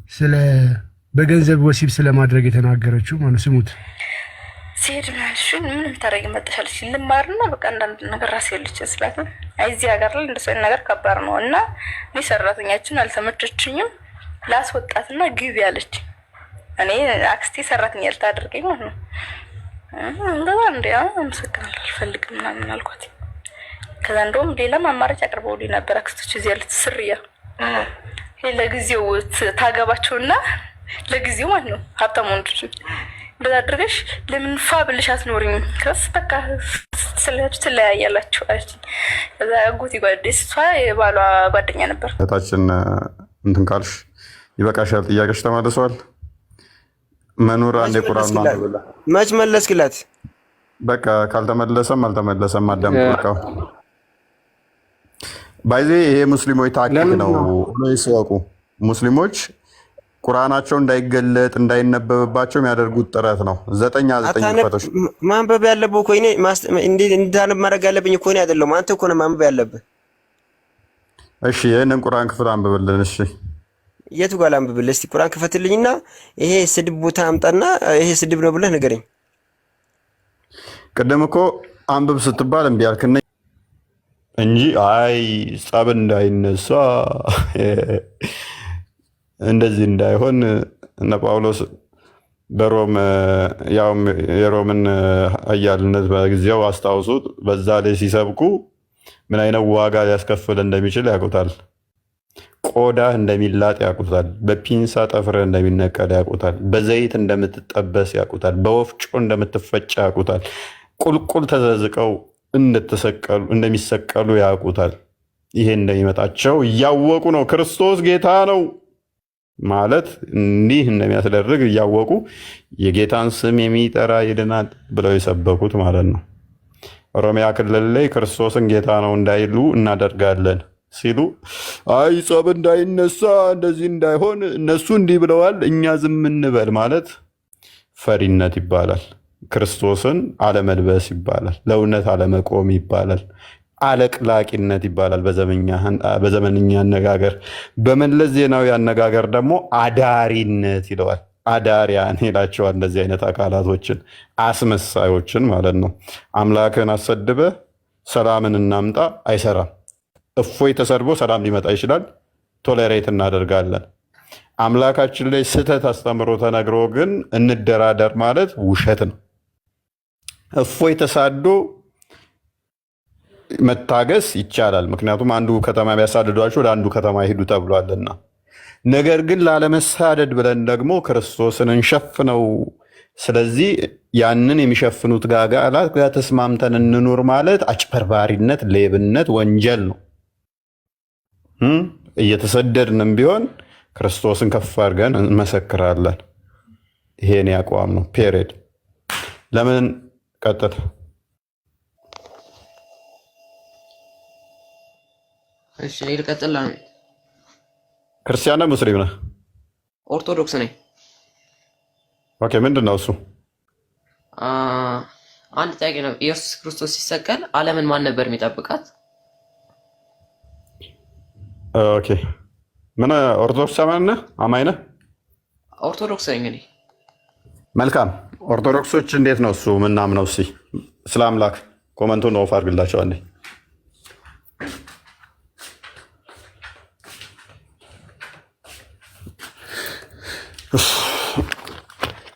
ስለ በገንዘብ ወሲብ ስለማድረግ የተናገረችው ማለት ስሙት። ሲሄድ ምናልሽን ምን ታረጊ መጣሻለች ልማርና በቃ አንዳንድ ነገር ራስ ያለች ስላት አይ እዚህ ሀገር ላይ እንደዚህ አይነት ነገር ከባድ ነው እና እኔ ሰራተኛችን አልተመቸችኝም ላስወጣትና ግቢ አለች። እኔ አክስቴ ሰራተኛ ልታደርገኝ ማለት ነው። እንደዛ እንዴ አመሰግናለሁ አልፈልግም ምናምን አልኳት። ከዛ እንደውም ሌላም አማራጭ አቅርበውልኝ ነበር አክስቶች እዚህ ያሉት ስርያ ለጊዜው ታገባቸውና ለጊዜው ማለት ነው ሀብታም ወንዶች እንደዛ አድርገሽ ለምን ፋብልሽ አትኖሪም ከስ በቃ ስለያያላችሁ አለች። ከዛ አጎቴ ጓደኛዬ እሷ የባሏ ጓደኛ ነበር። እታችን እንትን ካልሽ ይበቃሻል። ጥያቄሽ ተመልሷል። መኖር አንዴ ቁርአን ማንበብ መች መለስክላት? በቃ ካልተመለሰም አልተመለሰም አዳምጣው። ባይዜ ይሄ ሙስሊሞች ታክቲክ ነው ነው ይስዋቁ። ሙስሊሞች ቁርአናቸው እንዳይገለጥ እንዳይነበብባቸው የሚያደርጉት ጥረት ነው። 9 ፈቶሽ ማንበብ ያለብህ እኮ እኔ እንዳነብ ማድረግ ያለብኝ እኮ እኔ አይደለም አንተ እኮ ነው ማንበብ ያለብህ። እሺ ይሄንን ቁርአን ክፍል አንብብልን። እሺ የቱ ጋር ላንብብልህ? እስቲ ቁርአን ክፈትልኝና ይሄ ስድብ ቦታ አምጣና ይሄ ስድብ ነው ብለህ ንገረኝ። ቅድም እኮ አንብብ ስትባል እምቢ አልክኝ እንጂ አይ ጸብ እንዳይነሳ እንደዚህ እንዳይሆን እነ ጳውሎስ በሮም ያው የሮምን አያልነት በጊዜው አስታውሱት። በዛ ላይ ሲሰብኩ ምን አይነት ዋጋ ሊያስከፍል እንደሚችል ያውቁታል። ቆዳ እንደሚላጥ ያውቁታል። በፒንሳ ጠፍረ እንደሚነቀል ያውቁታል። በዘይት እንደምትጠበስ ያውቁታል። በወፍጮ እንደምትፈጭ ያውቁታል። ቁልቁል ተዘዝቀው እንደሚሰቀሉ ያውቁታል። ይሄ እንደሚመጣቸው እያወቁ ነው ክርስቶስ ጌታ ነው ማለት እንዲህ እንደሚያስደርግ እያወቁ የጌታን ስም የሚጠራ ይድናል ብለው የሰበኩት ማለት ነው። ኦሮሚያ ክልል ላይ ክርስቶስን ጌታ ነው እንዳይሉ እናደርጋለን ሲሉ አይ ጸብ እንዳይነሳ እንደዚህ እንዳይሆን እነሱ እንዲህ ብለዋል እኛ ዝም እንበል ማለት ፈሪነት ይባላል። ክርስቶስን አለመልበስ ይባላል። ለእውነት አለመቆም ይባላል። አለቅላቂነት ይባላል በዘመንኛ አነጋገር። በመለስ ዜናዊ አነጋገር ደግሞ አዳሪነት ይለዋል። አዳሪያን ይላቸዋል። እንደዚህ አይነት አካላቶችን አስመሳዮችን ማለት ነው። አምላክን አሰድበ ሰላምን እናምጣ አይሰራም። እፎይ ተሰድቦ ሰላም ሊመጣ ይችላል። ቶሌሬት እናደርጋለን። አምላካችን ላይ ስህተት አስተምሮ ተነግሮ ግን እንደራደር ማለት ውሸት ነው። እፎይ ተሳዶ መታገስ ይቻላል። ምክንያቱም አንዱ ከተማ ቢያሳድዷቸው ወደ አንዱ ከተማ ይሄዱ ተብሏልና። ነገር ግን ላለመሳደድ ብለን ደግሞ ክርስቶስን እንሸፍነው። ስለዚህ ያንን የሚሸፍኑት ጋጋላት ጋር ተስማምተን እንኑር ማለት አጭበርባሪነት፣ ሌብነት፣ ወንጀል ነው። እየተሰደድንም ቢሆን ክርስቶስን ከፍ አድርገን እንመሰክራለን። ይሄን ያቋም ነው። ፔሬድ ለምን ቀጥል። እሺ ልቀጥል። ክርስቲያን ነህ ሙስሊም ነህ? ኦርቶዶክስ ነኝ። ኦኬ ምንድን ነው እሱ? አንድ ጥያቄ ነው። ኢየሱስ ክርስቶስ ሲሰቀል ዓለምን ማን ነበር የሚጠብቃት? ኦኬ ምን ኦርቶዶክስ አማኝ ነህ? ኦርቶዶክስ ነኝ እኔ። መልካም ኦርቶዶክሶች እንዴት ነው እሱ ምናምነው? እስኪ ስለ አምላክ ኮመንቱን ኦፍ አድርግላቸው አንዴ።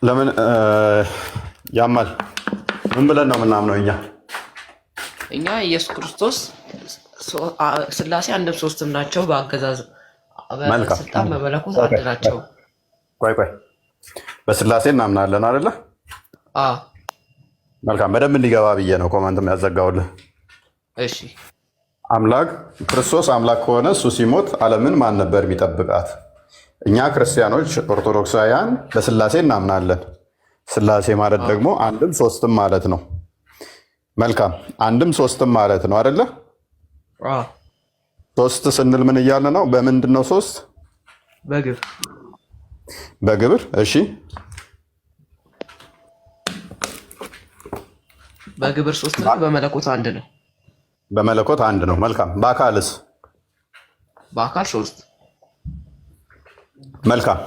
ለምን ያማል? ምን ብለን ነው ምናምነው እኛ ኢየሱስ ክርስቶስ ስላሴ አንድም ሶስትም ናቸው። በአገዛዝ በስልጣን በመለኮት አንድ ናቸው። ቆይ በስላሴ እናምናለን አይደለ? መልካም በደንብ እንዲገባ ብዬ ነው ኮመንት የሚያዘጋውልህ። እሺ አምላክ ክርስቶስ አምላክ ከሆነ እሱ ሲሞት ዓለምን ማን ነበር የሚጠብቃት? እኛ ክርስቲያኖች ኦርቶዶክሳውያን በስላሴ እናምናለን። ስላሴ ማለት ደግሞ አንድም ሶስትም ማለት ነው። መልካም አንድም ሶስትም ማለት ነው አይደለ? ሶስት ስንል ምን እያለ ነው? በምንድን ነው ሶስት? በግብር። እሺ በግብር ሶስት ነው፣ በመለኮት አንድ ነው። በመለኮት አንድ ነው። መልካም በአካልስ? በአካል ሶስት። መልካም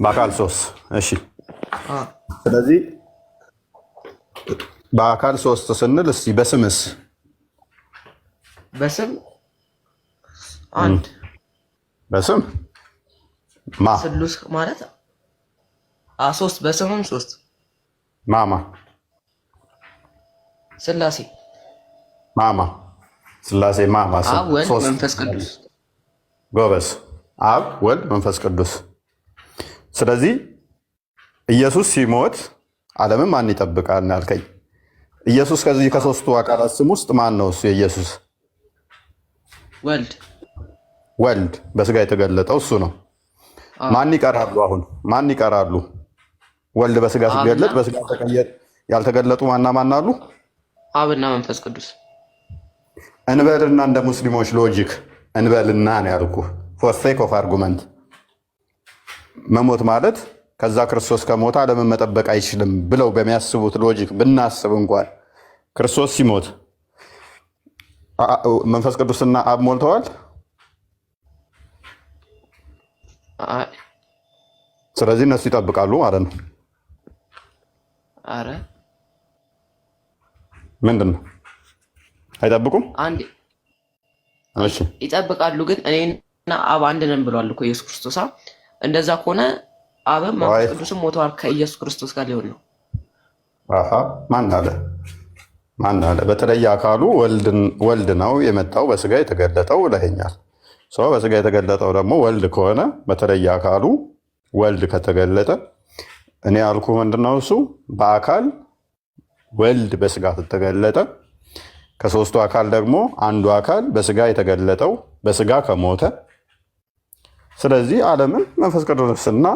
በአካል ሶስት። እሺ አ ስለዚህ በአካል ሶስት ስንል እስቲ በስምስ በስም አንድ በስም ማ ስሉስ ማለት ሶስት በስምም ሶስት ማማ ስላሴ ማማ ስላሴ ማማ አብ ወልድ መንፈስ ቅዱስ ጎበዝ አብ ወልድ መንፈስ ቅዱስ። ስለዚህ ኢየሱስ ሲሞት ዓለምን ማን ይጠብቃል ያልከኝ? ኢየሱስ ከዚህ ከሶስቱ አካላት ስም ውስጥ ማን ነው እሱ? የኢየሱስ ወልድ ወልድ በስጋ የተገለጠው እሱ ነው። ማን ይቀራሉ? አሁን ማን ይቀራሉ? ወልድ በስጋ ሲገለጥ በስጋ ያልተገለጡ ማን አሉ? አብና መንፈስ ቅዱስ። እንበልና እንደ ሙስሊሞች ሎጂክ እንበልና ነው ያልኩህ። ፎር ሴክ ኦፍ አርጉመንት መሞት ማለት ከዛ ክርስቶስ ከሞተ ዓለምን መጠበቅ አይችልም ብለው በሚያስቡት ሎጂክ ብናስብ እንኳን ክርስቶስ ሲሞት መንፈስ ቅዱስና አብ ሞልተዋል። ስለዚህ እነሱ ይጠብቃሉ ማለት ነው። አረ ምንድን ነው አይጠብቁም? አንድ እሺ ይጠብቃሉ። ግን እኔና አብ አንድ ነን ብሏል እኮ ኢየሱስ ክርስቶስ። እንደዛ ከሆነ አብም መንፈስ ቅዱስም ሞተዋል ከኢየሱስ ክርስቶስ ጋር ሊሆን ነው። አሃ ማን አለ? በተለየ አካሉ ወልድ ነው የመጣው በስጋ የተገለጠው ብለኸኛል። ሰው በስጋ የተገለጠው ደግሞ ወልድ ከሆነ በተለየ አካሉ ወልድ ከተገለጠ እኔ ያልኩ ምንድነው እሱ በአካል ወልድ በስጋ ተገለጠ። ከሶስቱ አካል ደግሞ አንዱ አካል በስጋ የተገለጠው በስጋ ከሞተ ስለዚህ ዓለምን መንፈስ ቅዱስና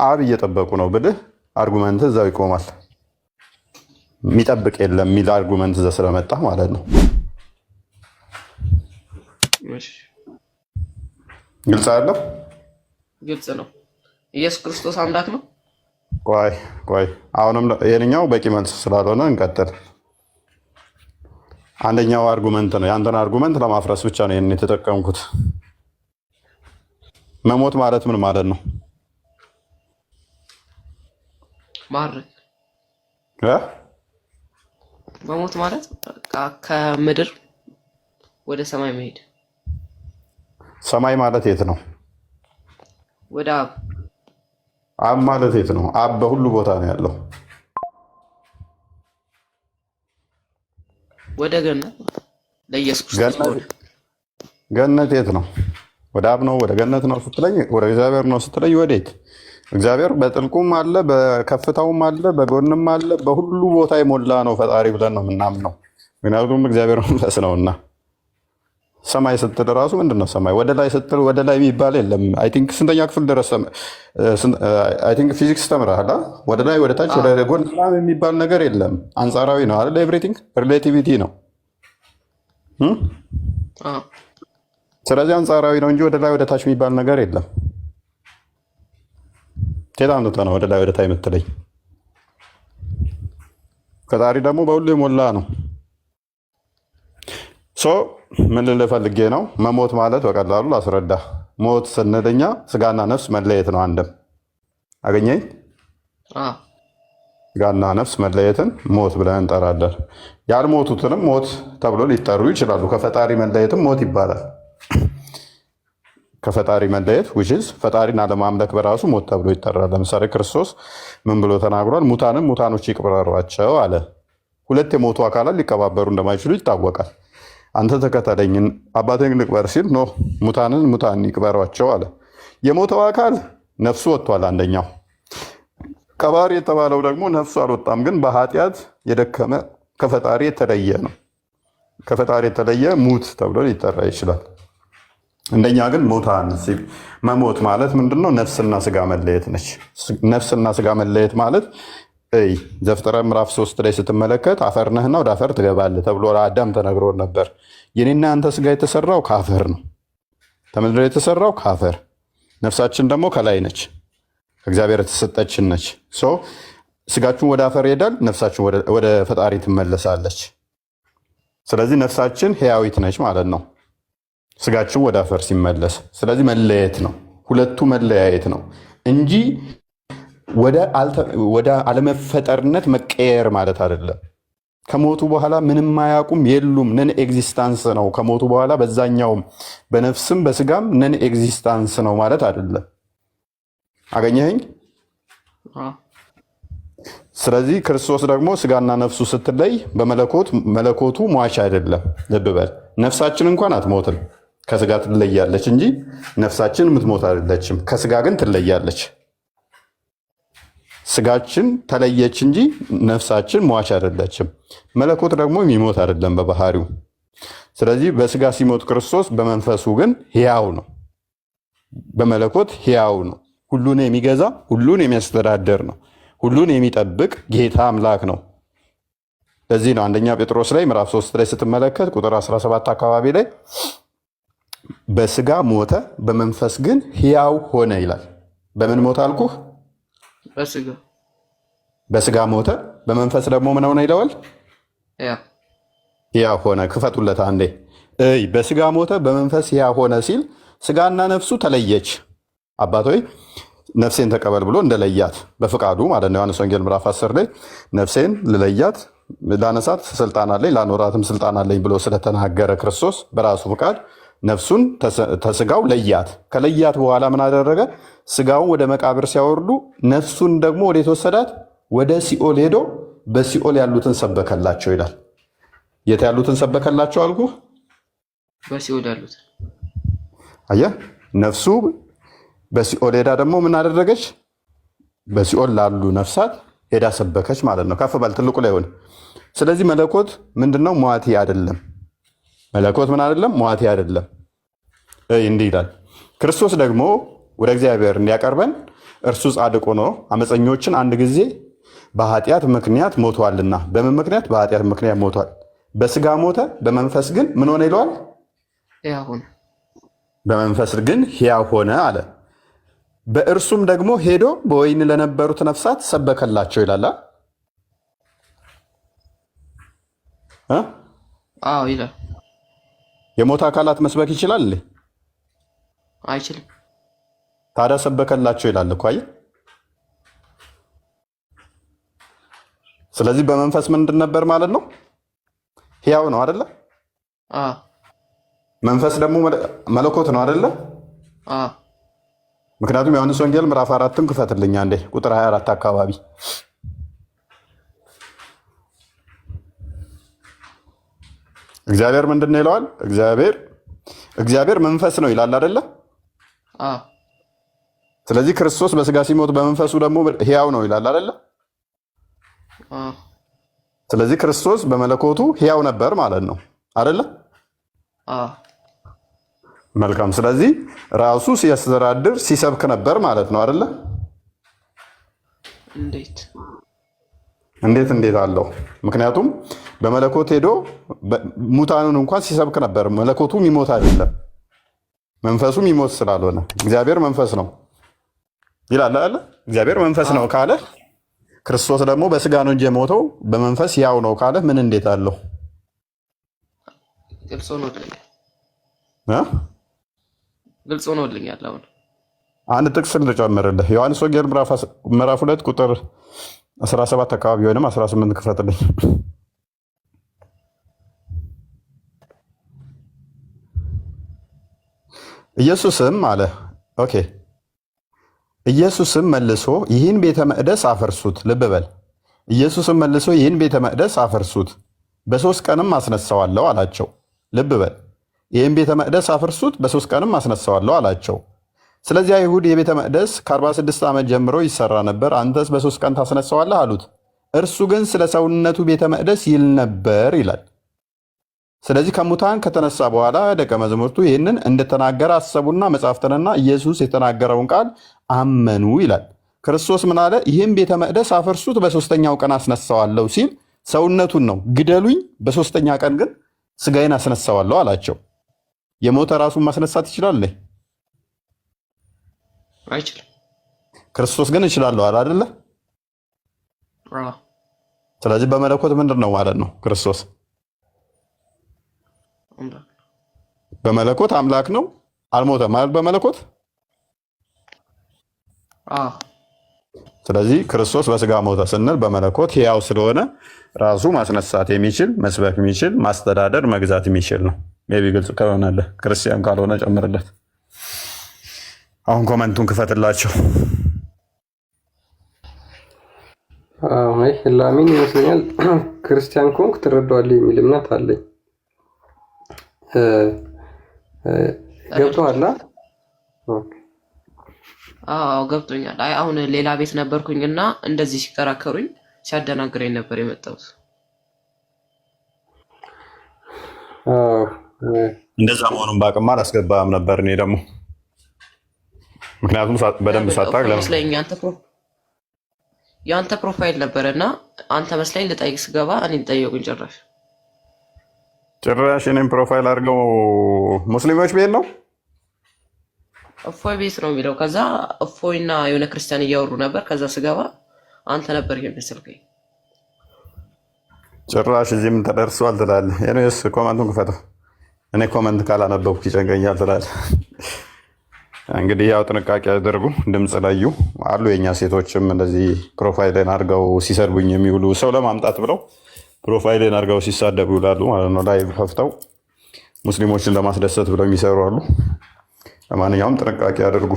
አብ እየጠበቁ ነው ብልህ አርጉመንት እዛው ይቆማል። የሚጠብቅ የለም የሚል አርጉመንት እዛ ስለመጣ ማለት ነው። ግልጽ አይደለም? ግልጽ ነው። ኢየሱስ ክርስቶስ አምላክ ነው። ቆይ አሁንም የኛው በቂ መልስ ስላልሆነ እንቀጥል። አንደኛው አርጉመንት ነው። ያንተን አርጉመንት ለማፍረስ ብቻ ነው ይሄን የተጠቀምኩት። መሞት ማለት ምን ማለት ነው? ማረግ መሞት ማለት ከምድር ወደ ሰማይ መሄድ። ሰማይ ማለት የት ነው? ወደ አብ። አብ ማለት የት ነው? አብ በሁሉ ቦታ ነው ያለው። ወደ ገነት ለኢየሱስ ክርስቶስ። ገነት የት ነው? ወደ አብ ነው? ወደ ገነት ነው ስትለኝ፣ ወደ እግዚአብሔር ነው ስትለኝ፣ ወዴት? እግዚአብሔር በጥልቁም አለ፣ በከፍታውም አለ፣ በጎንም አለ፣ በሁሉ ቦታ የሞላ ነው ፈጣሪ ብለን ነው የምናምነው። ምክንያቱም እግዚአብሔር መንፈስ ነውና። ሰማይ ስትል ራሱ ምንድን ነው ሰማይ? ወደ ላይ ስትል ወደ ላይ የሚባል የለም። አይ ቲንክ ስንተኛ ክፍል ድረስ አይ ቲንክ ፊዚክስ ተምረሃል። ወደ ላይ ወደ ታች ወደ ጎን የሚባል ነገር የለም። አንጻራዊ ነው አይደል? ኤቭሪቲንግ ሪሌቲቪቲ ነው። ስለዚህ አንጻራዊ ነው እንጂ ወደ ላይ ወደ ታች የሚባል ነገር የለም። ቴታ ነው ወደ ላይ ወደ ታች የምትለኝ? ፈጣሪ ደግሞ በሁሉ የሞላ ነው። ምን ልልህ ፈልጌ ነው? መሞት ማለት በቀላሉ ላስረዳ። ሞት ስንል እኛ ስጋና ነፍስ መለየት ነው። አንድም አገኘኝ። ስጋና ነፍስ መለየትን ሞት ብለን እንጠራለን። ያልሞቱትንም ሞት ተብሎ ሊጠሩ ይችላሉ። ከፈጣሪ መለየትም ሞት ይባላል። ከፈጣሪ መለየት ውሽዝ ፈጣሪን አለማምለክ በራሱ ሞት ተብሎ ይጠራል። ለምሳሌ ክርስቶስ ምን ብሎ ተናግሯል? ሙታንም ሙታኖች ይቅበሯቸው አለ። ሁለት የሞቱ አካላት ሊቀባበሩ እንደማይችሉ ይታወቃል። አንተ ተከተለኝን አባቴን ልቅበር ሲል ኖ ሙታንን ሙታን ይቅበሯቸው አለ። የሞተው አካል ነፍሱ ወጥቷል። አንደኛው ቀባሪ የተባለው ደግሞ ነፍሱ አልወጣም፣ ግን በኃጢአት የደከመ ከፈጣሪ የተለየ ነው። ከፈጣሪ የተለየ ሙት ተብሎ ሊጠራ ይችላል። እንደኛ ግን ሙታን መሞት ማለት ምንድነው? ነፍስና ስጋ መለየት ነች። ነፍስና ስጋ መለየት ማለት ዘፍጥረት ምዕራፍ 3 ላይ ስትመለከት አፈር ነህና ወደ አፈር ትገባለህ ተብሎ ለአዳም ተነግሮ ነበር። የኔና አንተ ስጋ የተሰራው ከአፈር ነው። ከምድር የተሰራው ከአፈር፣ ነፍሳችን ደግሞ ከላይ ነች፣ ከእግዚአብሔር የተሰጠችን ነች። ስጋችን ወደ አፈር ይሄዳል፣ ነፍሳችን ወደ ፈጣሪ ትመለሳለች። ስለዚህ ነፍሳችን ሕያዊት ነች ማለት ነው፣ ስጋችን ወደ አፈር ሲመለስ። ስለዚህ መለየት ነው። ሁለቱ መለያየት ነው እንጂ ወደ አለመፈጠርነት መቀየር ማለት አይደለም። ከሞቱ በኋላ ምንም አያውቁም የሉም፣ ነን ኤግዚስታንስ ነው። ከሞቱ በኋላ በዛኛውም በነፍስም በስጋም ነን ኤግዚስታንስ ነው ማለት አይደለም። አገኘኸኝ? ስለዚህ ክርስቶስ ደግሞ ስጋና ነፍሱ ስትለይ መለኮቱ ሟች አይደለም። ልብ በል። ነፍሳችን እንኳን አትሞትም፣ ከስጋ ትለያለች እንጂ ነፍሳችን የምትሞት አይደለችም። ከስጋ ግን ትለያለች። ስጋችን ተለየች እንጂ ነፍሳችን ሟች አይደለችም። መለኮት ደግሞ የሚሞት አይደለም በባህሪው። ስለዚህ በስጋ ሲሞት ክርስቶስ በመንፈሱ ግን ሕያው ነው። በመለኮት ሕያው ነው። ሁሉን የሚገዛ ሁሉን የሚያስተዳድር ነው። ሁሉን የሚጠብቅ ጌታ አምላክ ነው። ለዚህ ነው አንደኛ ጴጥሮስ ላይ ምዕራፍ 3 ላይ ስትመለከት ቁጥር 17 አካባቢ ላይ በስጋ ሞተ በመንፈስ ግን ሕያው ሆነ ይላል። በምን ሞተ አልኩህ? በስጋ ሞተ በመንፈስ ደግሞ ምን ሆነ ይለዋል? ሕያው ሆነ። ክፈቱለት አንዴ። በስጋ ሞተ በመንፈስ ሕያው ሆነ ሲል ስጋና ነፍሱ ተለየች። አባቶይ ነፍሴን ተቀበል ብሎ እንደለያት በፍቃዱ ማለት ነው። ዮሐንስ ወንጌል ምዕራፍ 10 ላይ ነፍሴን ልለያት ላነሳት ስልጣን አለኝ ላኖራትም ስልጣን አለኝ ብሎ ስለተናገረ ክርስቶስ በራሱ ፍቃድ ነፍሱን ተስጋው ለያት። ከለያት በኋላ ምን አደረገ? ስጋውን ወደ መቃብር ሲያወርዱ ነፍሱን ደግሞ ወዴት ወሰዳት? ወደ ሲኦል ሄዶ በሲኦል ያሉትን ሰበከላቸው ይላል። የት ያሉትን ሰበከላቸው አልኩ? በሲኦል ያሉትን። አየህ፣ ነፍሱ በሲኦል ሄዳ ደግሞ ምን አደረገች? በሲኦል ላሉ ነፍሳት ሄዳ ሰበከች ማለት ነው። ከፍ በል ትልቁ ላይ ሆነ። ስለዚህ መለኮት ምንድነው? ሟቲ አይደለም። መለኮት ምን አይደለም? ሟቲ አይደለም። እንዲህ ይላል። ክርስቶስ ደግሞ ወደ እግዚአብሔር እንዲያቀርበን እርሱ ጻድቅ ሆኖ አመፀኞችን አንድ ጊዜ በኃጢአት ምክንያት ሞቷልና። በምን ምክንያት? በኃጢአት ምክንያት ሞቷል። በስጋ ሞተ፣ በመንፈስ ግን ምን ሆነ ይለዋል? ሕያው ሆነ። በመንፈስ ግን ሕያው ሆነ አለ። በእርሱም ደግሞ ሄዶ በወህኒ ለነበሩት ነፍሳት ሰበከላቸው ይላል። አዎ ይላል። የሞት አካላት መስበክ ይችላል? አይችልም። ታዲያ ሰበከላቸው ይላል እኮ አየህ። ስለዚህ በመንፈስ ምንድን ነበር ማለት ነው? ሕያው ነው አይደለ? መንፈስ ደግሞ መለኮት ነው አይደለ? ምክንያቱም ዮሐንስ ወንጌል ምዕራፍ 4ን ክፈትልኝ አንዴ ቁጥር 24 አካባቢ እግዚአብሔር ምንድን ነው ይለዋል? እግዚአብሔር መንፈስ ነው ይላል አይደለ? ስለዚህ ክርስቶስ በስጋ ሲሞት በመንፈሱ ደግሞ ሕያው ነው ይላል አይደለ? ስለዚህ ክርስቶስ በመለኮቱ ሕያው ነበር ማለት ነው አይደለ? መልካም። ስለዚህ ራሱ ሲያስተዳድር ሲሰብክ ነበር ማለት ነው አይደለ? እንዴት አለው? ምክንያቱም በመለኮት ሄዶ ሙታኑን እንኳን ሲሰብክ ነበር። መለኮቱ የሚሞት አይደለም፣ መንፈሱ የሚሞት ስላልሆነ እግዚአብሔር መንፈስ ነው ይላል አይደለ? እግዚአብሔር መንፈስ ነው ካለ ክርስቶስ ደግሞ በስጋ ነው እንጂ የሞተው በመንፈስ ሕያው ነው ካለ ምን እንዴት አለው? ግልጽ ሆኖልኛል። አሁን አንድ ጥቅስ ልጨምርልህ። ዮሐንስ ወንጌል ምዕራፍ 2 ቁጥር 17 አካባቢ ወይም 18 ክፈትልኝ። ኢየሱስም አለ ኦኬ። ኢየሱስም መልሶ ይህን ቤተ መቅደስ አፈርሱት። ልብ በል። ኢየሱስም መልሶ ይህን ቤተ መቅደስ አፈርሱት፣ በ3 ቀንም አስነሳዋለሁ አላቸው። ልብ በል። ይህን ቤተ መቅደስ አፍርሱት በ3 ቀንም አስነሳዋለሁ አላቸው። ስለዚህ አይሁድ የቤተ መቅደስ ከ46 ዓመት ጀምሮ ይሰራ ነበር፣ አንተስ በ3 ቀን ታስነሳዋለህ አሉት። እርሱ ግን ስለ ሰውነቱ ቤተ መቅደስ ይል ነበር ይላል። ስለዚህ ከሙታን ከተነሳ በኋላ ደቀ መዛሙርቱ ይህንን እንደተናገረ አሰቡና መጻሕፍትንና ኢየሱስ የተናገረውን ቃል አመኑ ይላል። ክርስቶስ ምን አለ? ይህን ቤተ መቅደስ አፍርሱት በ3ኛው ቀን አስነሳዋለሁ ሲል ሰውነቱን ነው። ግደሉኝ፣ በ3ኛ ቀን ግን ስጋዬን አስነሳዋለሁ አላቸው። የሞተ ራሱን ማስነሳት ይችላል? አይችልም። ክርስቶስ ግን እችላለሁ አለ አይደለ? ስለዚህ በመለኮት ምንድን ነው ማለት ነው? ክርስቶስ በመለኮት አምላክ ነው። አልሞተም ማለት በመለኮት አዎ ስለዚህ ክርስቶስ በስጋ ሞተ ስንል በመለኮት ሕያው ስለሆነ ራሱ ማስነሳት የሚችል መስበክ የሚችል ማስተዳደር መግዛት የሚችል ነው። ሜይ ቢ ግልጽ ከሆነልህ ክርስቲያን ካልሆነ ጨምርለት። አሁን ኮመንቱን ክፈትላቸው። አይ ላሚን ይመስለኛል ክርስቲያን ኮንክ ትረዳዋለህ የሚል እምነት አለኝ። ገብቶሃል? አዎ ገብቶኛል። አይ አሁን ሌላ ቤት ነበርኩኝና እንደዚህ ሲከራከሩኝ ሲያደናግረኝ ነበር የመጣሁት። እንደዛ መሆኑን ባቅማ አላስገባም ነበር እኔ ደግሞ ምክንያቱም በደንብ ሳታውቅ ለምን ያንተ ፕሮፋይል ነበርና አንተ መስለኝ ልጠይቅ ስገባ እኔን ጠየቁኝ። ጭራሽ እኔም ፕሮፋይል አድርገው ሙስሊሞች ቤት ነው እፎይ ቤት ነው የሚለው። ከዛ እፎይና የሆነ ክርስቲያን እያወሩ ነበር። ከዛ ስገባ አንተ ነበር የመሰልከኝ። ጭራሽ እዚህም ተደርሷል ትላለህ። እኔስ ኮመንቱን ክፈተው። እኔ ኮመንት ካላነበብኩ ይጨንቀኛል ትላለህ። እንግዲህ ያው ጥንቃቄ አድርጉ። ድምፅ ለዩ አሉ። የኛ ሴቶችም እንደዚህ ፕሮፋይልን አድርገው ሲሰርቡኝ የሚውሉ ሰው ለማምጣት ብለው ፕሮፋይልን አድርገው ሲሳደቡ ይውላሉ ማለት ነው። ላይ ከፍተው ሙስሊሞችን ለማስደሰት ብለው የሚሰሩ አሉ። ለማንኛውም ጥንቃቄ አድርጉ።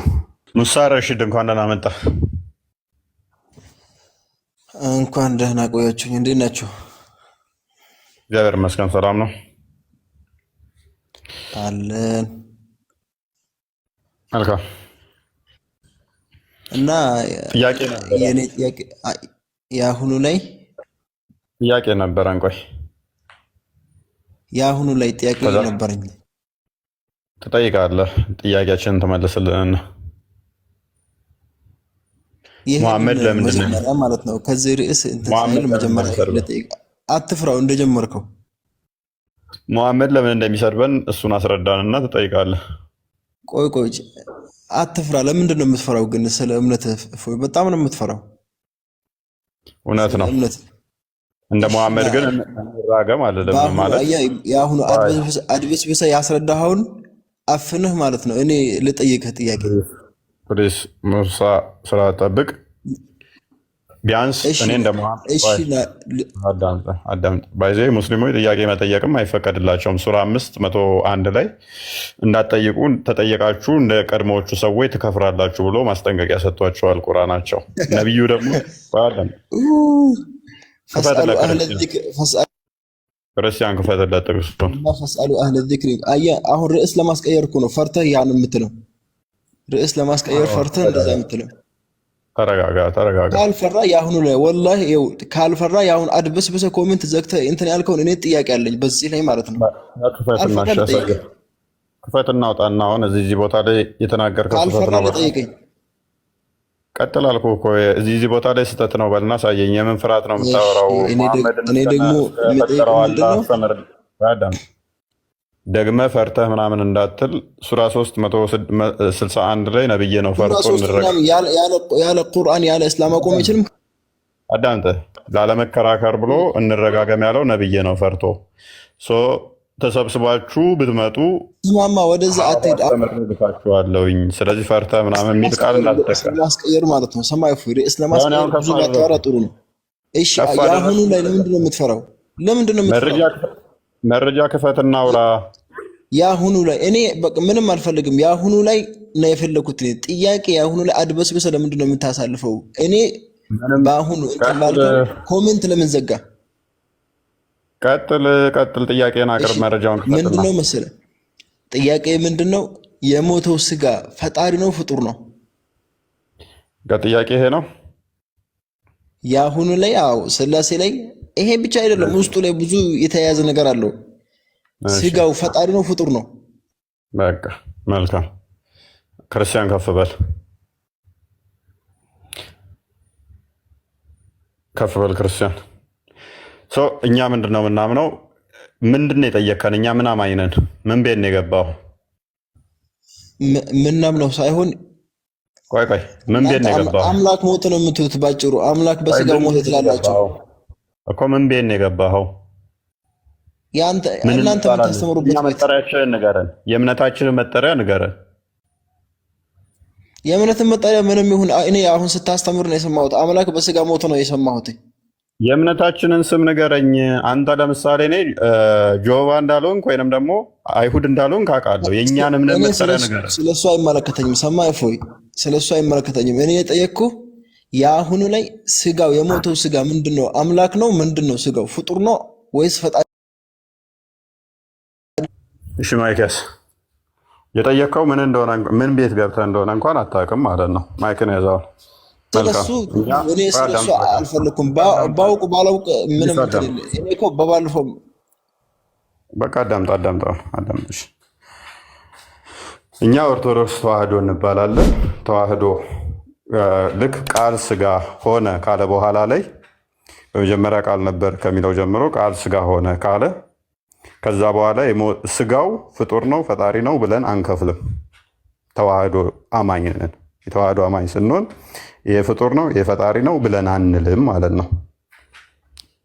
ሙሳ ረሺድ እንኳን ደህና መጣ። እንኳን ደህና ቆያችሁኝ። እንዴት ናችሁ? እግዚአብሔር ይመስገን ሰላም ነው አለን። መልካም እና ጥያቄ የኔ ጥያቄ የአሁኑ ላይ ነበረን። ቆይ የአሁኑ ላይ ጥያቄ ነበረኝ። ትጠይቃለህ፣ ጥያቄያችንን ትመልስልንና ሙሐመድ ለምንድን ነው ማለት ነው ከዚህ ርዕስ እንትን መጀመሪያ ለጠይቅ አትፍራው እንደጀመርከው ሙሐመድ ለምን እንደሚሰድበን እሱን አስረዳንና ትጠይቃለህ። ቆይ አትፍራ። ለምንድን ነው የምትፈራው ግን? ስለ እምነት በጣም ነው የምትፈራው። እውነት ነው። እንደ ሙሐመድ ግን እንራገም አይደለም ማለት የአሁኑ አድቤስ ያስረዳኸውን አፍንህ ማለት ነው። እኔ ልጠይቅህ ጥያቄ ፕሊስ ሙሳ ስራ ጠብቅ ቢያንስ እኔ አዳምጥ። ባይዘ ሙስሊሞች ጥያቄ መጠየቅም አይፈቀድላቸውም። ሱራ 5:101 ላይ እንዳትጠይቁ ተጠየቃችሁ እንደ ቀድሞዎቹ ሰዎች ትከፍራላችሁ ብሎ ማስጠንቀቂያ ሰጥቷቸዋል ቁርአናቸው። ነቢዩ ደግሞ ክርስቲያን ክፈትለት ጥቅሱን ፈስአሉ አህለ ዚክሪ። አሁን ርዕስ ለማስቀየር እኮ ነው ፈርተህ ያን የምትለው። ርዕስ ለማስቀየር ፈርተህ እንደዛ የምትለው። ተረጋጋ። ካልፈራ የአሁኑ ላይ ወላሂ ካልፈራ የአሁን አድበስብሰ ኮሜንት ዘግተህ እንትን ያልከውን እኔ ጥያቄ አለኝ በዚህ ላይ ማለት ነው። ክፈትና አውጣና አሁን እዚህ ቦታ ላይ የተናገርከው ስህተት ነው። ቀጥል አልኩህ እኮ እዚህ ቦታ ላይ ስህተት ነው በልና ሳየኝ። የምን ፍርሃት ነው የምታወራው? እኔ ደግሞ ደግመህ ፈርተህ ምናምን እንዳትል ሱራ 3:161 ላይ ነብዬ ነው ፈርቶ ያለ ቁርአን ያለ እስላም አቆም አይችልም። አዳምጠህ ላለመከራከር ብሎ እንረጋገም ያለው ነብዬ ነው ፈርቶ ተሰብስባችሁ ብትመጡ ማማ ወደዛ አትሄዳችኋለሁኝ። ስለዚህ ፈርተህ ምናምን የሚል ቃል እንዳትጠቀም ማስቀየር ማለት ነው። ሰማይ ፍሪ እስላም ማስቀየር ብዙ ባታወራ ጥሩ ነው። እሺ ያሁኑ ላይ ለምንድን ነው የምትፈራው? ለምንድን ነው የምትፈራው? መረጃ ክፈትና አውራ። ያሁኑ ላይ እኔ በቃ ምንም አልፈልግም። ያሁኑ ላይ ነው የፈለኩት ጥያቄ። ያሁኑ ላይ አድበስብሰ ለምንድን ነው የምታሳልፈው? እኔ በአሁኑ ኮሜንት ለምን ዘጋ? ቀጥል ጥያቄን አቅርብ። መረጃውን ክፈትና ምንድነው መሰለህ ጥያቄ ምንድነው? የሞተው ስጋ ፈጣሪ ነው ፍጡር ነው? ጥያቄ ይሄ ነው። ያሁኑ ላይ አዎ ስላሴ ላይ ይሄ ብቻ አይደለም፣ ውስጡ ላይ ብዙ የተያያዘ ነገር አለው። ስጋው ፈጣሪ ነው ፍጡር ነው? በቃ መልካም። ክርስቲያን ከፍ በል ክርስቲያን። እኛ ምንድን ነው የምናምነው? ምንድን ነው የጠየከን? እኛ ምን አማኝ ነን? ምን ቤት ነው የገባው? ምናምነው ሳይሆን ቆይ ምን ቤት ነው የገባው? አምላክ ሞት ነው የምትሉት ባጭሩ። አምላክ በስጋው ሞት ትላላችሁ እኮ። ምን ቤት ነው የገባው? እናንተ የምታስተምሩበት መጠሪያችንን ንገረን። የእምነታችንን መጠሪያ ንገረን። የእምነትን መጠሪያ ምንም ይሁን እኔ አሁን ስታስተምር ነው የሰማሁት። አምላክ በስጋ ሞቶ ነው የሰማሁት። የእምነታችንን ስም ንገረኝ። አንተ ለምሳሌ እኔ ጆባ እንዳልሆንክ ወይንም ደግሞ አይሁድ እንዳልሆንክ አውቃለሁ። የእኛን እምነት መጠሪያ ንገረኝ። ስለሱ አይመለከተኝም። ሰማህ እፎይ፣ ስለሱ አይመለከተኝም። እኔ የጠየቅኩህ የአሁኑ ላይ ስጋው የሞተው ስጋ ምንድን ነው? አምላክ ነው? ምንድን ነው? ስጋው ፍጡር ነው ወይስ ፈጣሪ? እሺ ማይክያስ የጠየቅከው ምን እንደሆነ ምን ቤት ገብተህ እንደሆነ እንኳን አታውቅም ማለት ነው። ማይክን ያዘዋል። ስለሱ እኔ ስለሱ አልፈለኩም። ባውቅ ባላውቅ ምንም እኔ እኮ በባለፈው በቃ አዳምጥ። እኛ ኦርቶዶክስ ተዋህዶ እንባላለን። ተዋህዶ ልክ ቃል ስጋ ሆነ ካለ በኋላ ላይ በመጀመሪያ ቃል ነበር ከሚለው ጀምሮ ቃል ስጋ ሆነ ካለ ከዛ በኋላ ስጋው ፍጡር ነው ፈጣሪ ነው ብለን አንከፍልም። ተዋህዶ አማኝ ነን። የተዋህዶ አማኝ ስንሆን ይሄ ፍጡር ነው ይሄ ፈጣሪ ነው ብለን አንልም ማለት ነው።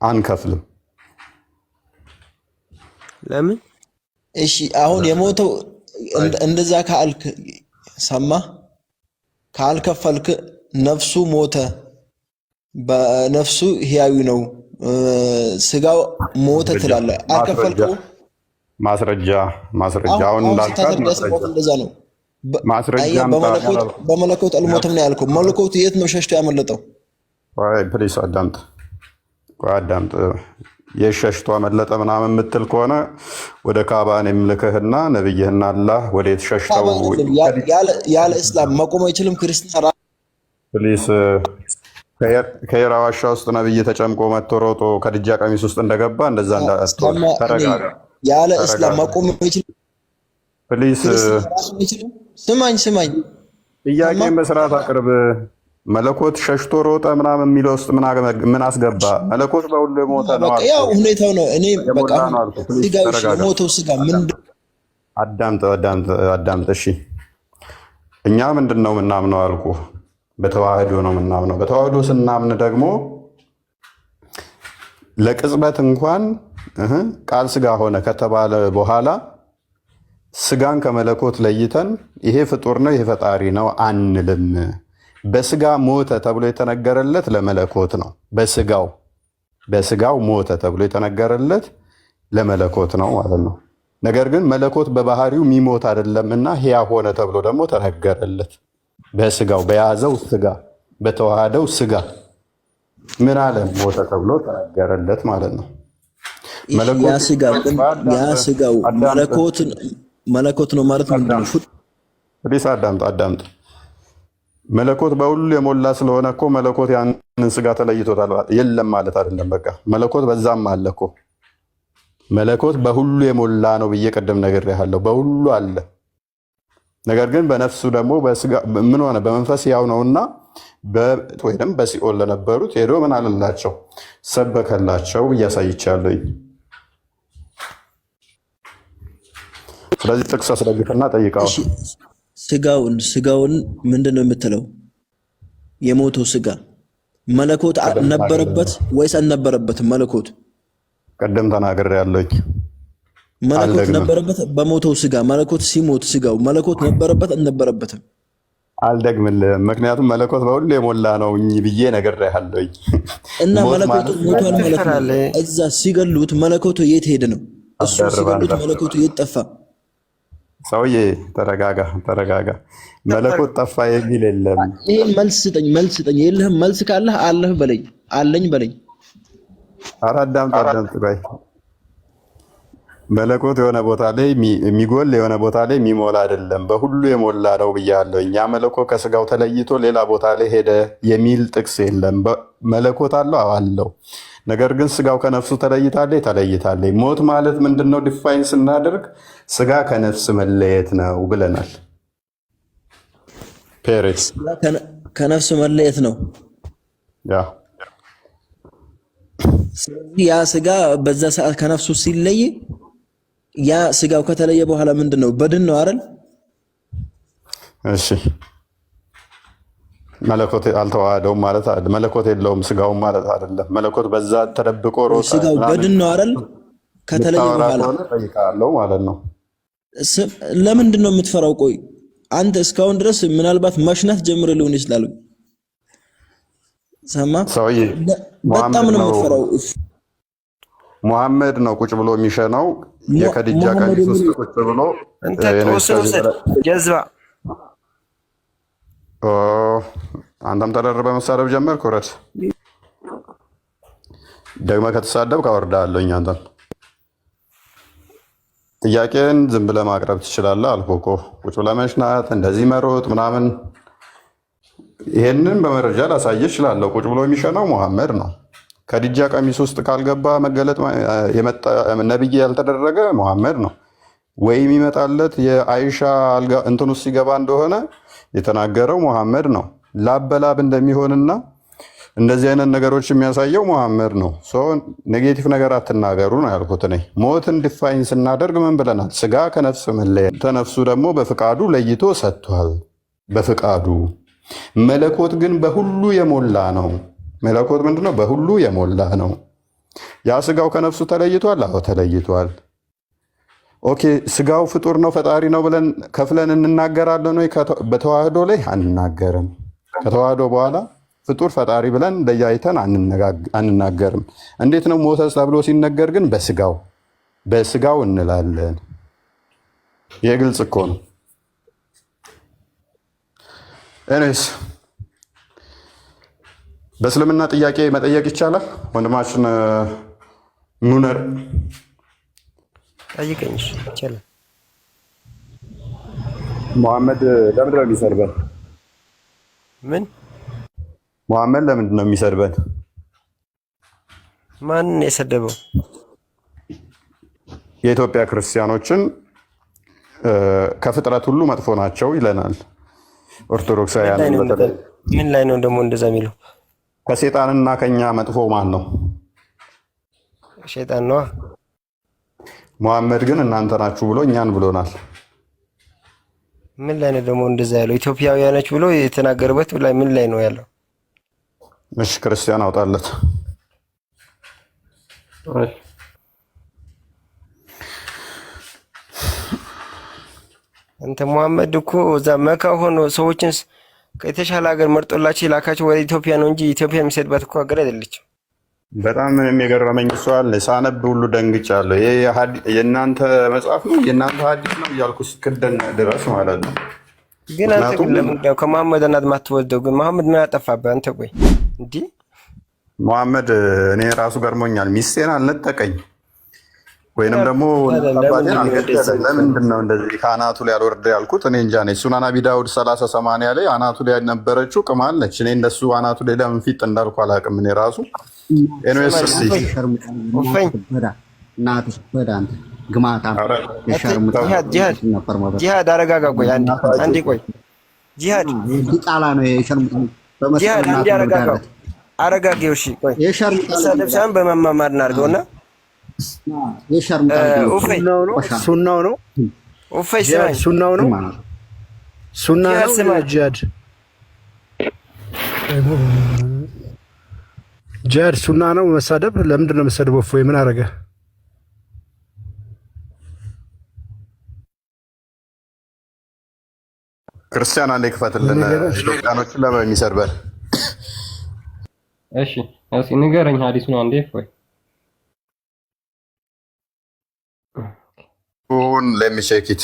አንከፍልም። ለምን? እሺ አሁን የሞተው እንደዛ ካልክ ሰማ ካልከፈልክ ነፍሱ ሞተ፣ በነፍሱ ሕያዊ ነው፣ ስጋው ሞተ ትላለህ። አልከፈልከው። ማስረጃ አሁን እንዳልካት እንደዛ ነው። ማስረጃ በመለኮት አልሞተም ነው ያልከው። መለኮት የት ነው ሸሽቶ ያመለጠው? ፕሊስ አዳምጥ። የሸሽቶ አመለጠ ምናምን የምትል ከሆነ ወደ ካባን የምልክህና ነብይህና አላህ ወዴት ሸሽተው ያለ እስላም መቆም አይችልም። ክርስቲያን ፕሊስ ከየራ ዋሻ ውስጥ ነብይ ተጨምቆ መጥቶ ሮጦ ከድጃ ቀሚስ ውስጥ እንደገባ እንደዛ እንዳትሆን ተረጋጋ። ያለ እስላም መቆም አይችልም። ፕሊስ ስማኝ ጥያቄን በስርዓት አቅርብ። መለኮት ሸሽቶ ሮጠ ምናምን የሚለው ውስጥ ምን አስገባ? መለኮት በሁሉ የሞተ ነው። ያው ሁኔታው ነው። እኔ በቃ ስጋው የሞተው ስጋ ምንድን? አዳምጥ። እሺ እኛ ምንድን ነው የምናምነው አልኩ? በተዋህዶ ነው የምናምነው። በተዋህዶ ስናምን ደግሞ ለቅጽበት እንኳን ቃል ስጋ ሆነ ከተባለ በኋላ ስጋን ከመለኮት ለይተን ይሄ ፍጡር ነው ይሄ ፈጣሪ ነው አንልም። በስጋ ሞተ ተብሎ የተነገረለት ለመለኮት ነው። በስጋው ሞተ ተብሎ የተነገረለት ለመለኮት ነው ማለት ነው። ነገር ግን መለኮት በባህሪው የሚሞት አይደለም እና ሕያው ሆነ ተብሎ ደግሞ ተነገረለት። በስጋው በያዘው ስጋ በተዋሃደው ስጋ ምን አለ ሞተ ተብሎ ተነገረለት ማለት ነው። ስጋው መለኮት ነው ማለት ምንድን ነው? አዳምጥ። መለኮት በሁሉ የሞላ ስለሆነ እኮ መለኮት ያንን ስጋ ተለይቶታል የለም ማለት አይደለም። በቃ መለኮት በዛም አለ እኮ። መለኮት በሁሉ የሞላ ነው ብዬ ቀደም ነግሬሃለሁ። በሁሉ አለ። ነገር ግን በነፍሱ ደግሞ ምን ሆነ? በመንፈስ ያው ነውና ወይም በሲኦል ለነበሩት ሄዶ ምን አለላቸው? ሰበከላቸው ብዬ አሳይቻለሁኝ። ስለዚህ ጥቅስ አስረግጥና ጠይቀው። ስጋውን ምንድን ነው የምትለው? የሞተው ስጋ መለኮት ነበረበት ወይስ አልነበረበትም? መለኮት ቀደም ተናግሬያለሁኝ። መለኮት ነበረበት በሞተው ስጋ። መለኮት ሲሞት ስጋው መለኮት ነበረበት አልነበረበትም? አልደግምልህም። ምክንያቱም መለኮት በሁሉ የሞላ ነው ብዬ ነግሬሃለሁኝ። እና መለኮቱ ሞቷል ማለት ነው። እዛ ሲገሉት መለኮቱ የት ሄደ ነው? እሱ ሲገሉት መለኮቱ የት ጠፋ? ሰውዬ ተረጋጋ። መለኮት ጠፋ የሚል የለም። ይሄ መልስ ስጠኝ። የለህም መልስ ካለህ አለህ በለኝ፣ አለኝ በለኝ። ኧረ አዳምጥ ቆይ። መለኮት የሆነ ቦታ ላይ የሚጎል የሆነ ቦታ ላይ የሚሞላ አይደለም፣ በሁሉ የሞላ ነው ብያለሁ። እኛ መለኮት ከስጋው ተለይቶ ሌላ ቦታ ላይ ሄደ የሚል ጥቅስ የለም። መለኮት አለው። ነገር ግን ስጋው ከነፍሱ ተለይታለች። ሞት ማለት ምንድነው? ዲፋይን ስናደርግ ስጋ ከነፍስ መለየት ነው ብለናል። ፔሬስ ከነፍስ መለየት ነው። ያ ስጋ በዛ ሰዓት ከነፍሱ ሲለይ ያ ስጋው ከተለየ በኋላ ምንድነው? በድን ነው አይደል? እሺ መለኮት አልተዋሃደውም ማለት አይደለም። መለኮት የለውም ስጋውም ማለት አይደለም። መለኮት በዛ ተደብቆ ሮጣ። ስጋው በድን ነው አይደል? ከተለየ በኋላ ጠይቃለሁ ማለት ነው። ለምንድን ነው የምትፈራው? ቆይ አንተ እስካሁን ድረስ ምናልባት ማሽናት ጀምረ ሊሆን ይችላል። ሰማ ሰውዬ በጣም ነው የምፈራው። ሙሐመድ ነው ቁጭ ብሎ የሚሸነው የከዲጃ ቀሚስ ውስጥ ቁጭ ብሎ አንተ ተወሰነ ጀዝባ አንተም ተደርበ መሳደብ ጀመርክ። ወረድ ደግመህ ከተሳደብክ አወርድሃለሁኝ። አንተም ጥያቄን ዝም ብለህ ማቅረብ ትችላለህ አልኩህ እኮ። ቁጭ ብለህ መሽናት እንደዚህ መሮጥ ምናምን ይሄንን በመረጃ ላሳየህ እችላለሁ። ቁጭ ብሎ የሚሸነው ሙሐመድ ነው። ከዲጃ ቀሚስ ውስጥ ካልገባ መገለጥ የመጣ ነብይ ያልተደረገ ሙሐመድ ነው። ወይም ይመጣለት የአይሻ አልጋ እንትን ውስጥ ሲገባ እንደሆነ የተናገረው ሙሐመድ ነው። ላበላብ እንደሚሆንና እንደዚህ አይነት ነገሮች የሚያሳየው ሙሐመድ ነው። ኔጌቲቭ ነገር አትናገሩ ነው ያልኩት እኔ። ሞትን ዲፋይን ስናደርግ ምን ብለናል? ስጋ ከነፍስ መለየት፣ ተነፍሱ ደግሞ በፍቃዱ ለይቶ ሰጥቷል። በፍቃዱ መለኮት ግን በሁሉ የሞላ ነው። መለኮት ምንድነው? በሁሉ የሞላ ነው። ያ ስጋው ከነፍሱ ተለይቷል። አዎ ተለይቷል። ኦኬ ስጋው ፍጡር ነው ፈጣሪ ነው ብለን ከፍለን እንናገራለን ወይ? በተዋህዶ ላይ አንናገርም። ከተዋህዶ በኋላ ፍጡር ፈጣሪ ብለን ለያይተን አንናገርም። እንዴት ነው ሞተ ተብሎ ሲነገር ግን በስጋው እንላለን። የግልጽ እኮ ነው። እኔስ በእስልምና ጥያቄ መጠየቅ ይቻላል? ወንድማችን ሙነር ጠይቀኝ ይቻላል። ሙሐመድ ለምንድን ነው የሚሰድበን? ምን ሙሐመድ ለምንድን ነው የሚሰድበን? ማንን የሰደበው? የኢትዮጵያ ክርስቲያኖችን ከፍጥረት ሁሉ መጥፎ ናቸው ይለናል። ኦርቶዶክሳውያን ምን ላይ ነው ደግሞ እንደዛ የሚለው? ከሴጣንና ከኛ መጥፎ ማን ነው? ሸይጣን ነው። ሙሐመድ ግን እናንተ ናችሁ ብሎ እኛን ብሎናል። ምን ላይ ነው ደግሞ እንደዛ ያለው? ኢትዮጵያውያኖች ብሎ የተናገረበት ላይ ምን ላይ ነው ያለው? እሺ ክርስቲያን አውጣለት። አንተ ሙሐመድ እኮ እዛ መካ ሆኖ ሰዎችን ከተሻለ ሀገር መርጦላቸው የላካቸው ወደ ኢትዮጵያ ነው እንጂ ኢትዮጵያ የሚሰድባት እኮ ሀገር አይደለችም። በጣም የገረመኝ እሱ አለ። ሳነብ ሁሉ ደንግጫለሁ። ይሄ የእናንተ መጽሐፍ ነው የእናንተ ሐዲስ ነው እያልኩ እስክደን ድረስ ማለት ነው። ግን አንተ ግን ለምንድን ነው ከመሐመድ እናት ማትወልደው? ግን መሐመድ ምን ያጠፋብህ አንተ? ቆይ እንዲህ መሐመድ እኔ ራሱ ገርሞኛል። ሚስቴን አልነጠቀኝ ወይንም ደግሞ አባቴን አልገደለም። ለምንድን ነው እንደዚህ ከአናቱ ላይ አልወርድ ያልኩት? እኔ እንጃ ነኝ። ሱናን አቢ ዳውድ 30/80 ላይ አናቱ ላይ ነበረችው ቅማል ነች። እኔ እንደሱ አናቱ ላይ ለምን ፊት እንዳልኩ አላውቅም። እኔ ራሱ ኤንዌስ ጂሃድ አረጋጋ። ቆይ አንዴ ቆይ ጂሃድ አንዴ አረጋጋው። እሺ ቆይ ሰደብሳን በመማማር እናድርገውና ሱናው ነው ሱናው ነው ጂሃድ ሱና ነው መሳደብ። ለምንድን ነው መሰደበው? እፎይ ምን አደረገ? ክርስቲያን አንዴ ክፈትልን። ኢትዮጵያኖችን ለምን የሚሰድበን? እሺ ንገረኝ ሐዲሱን አንዴ እፎይ። let me check it.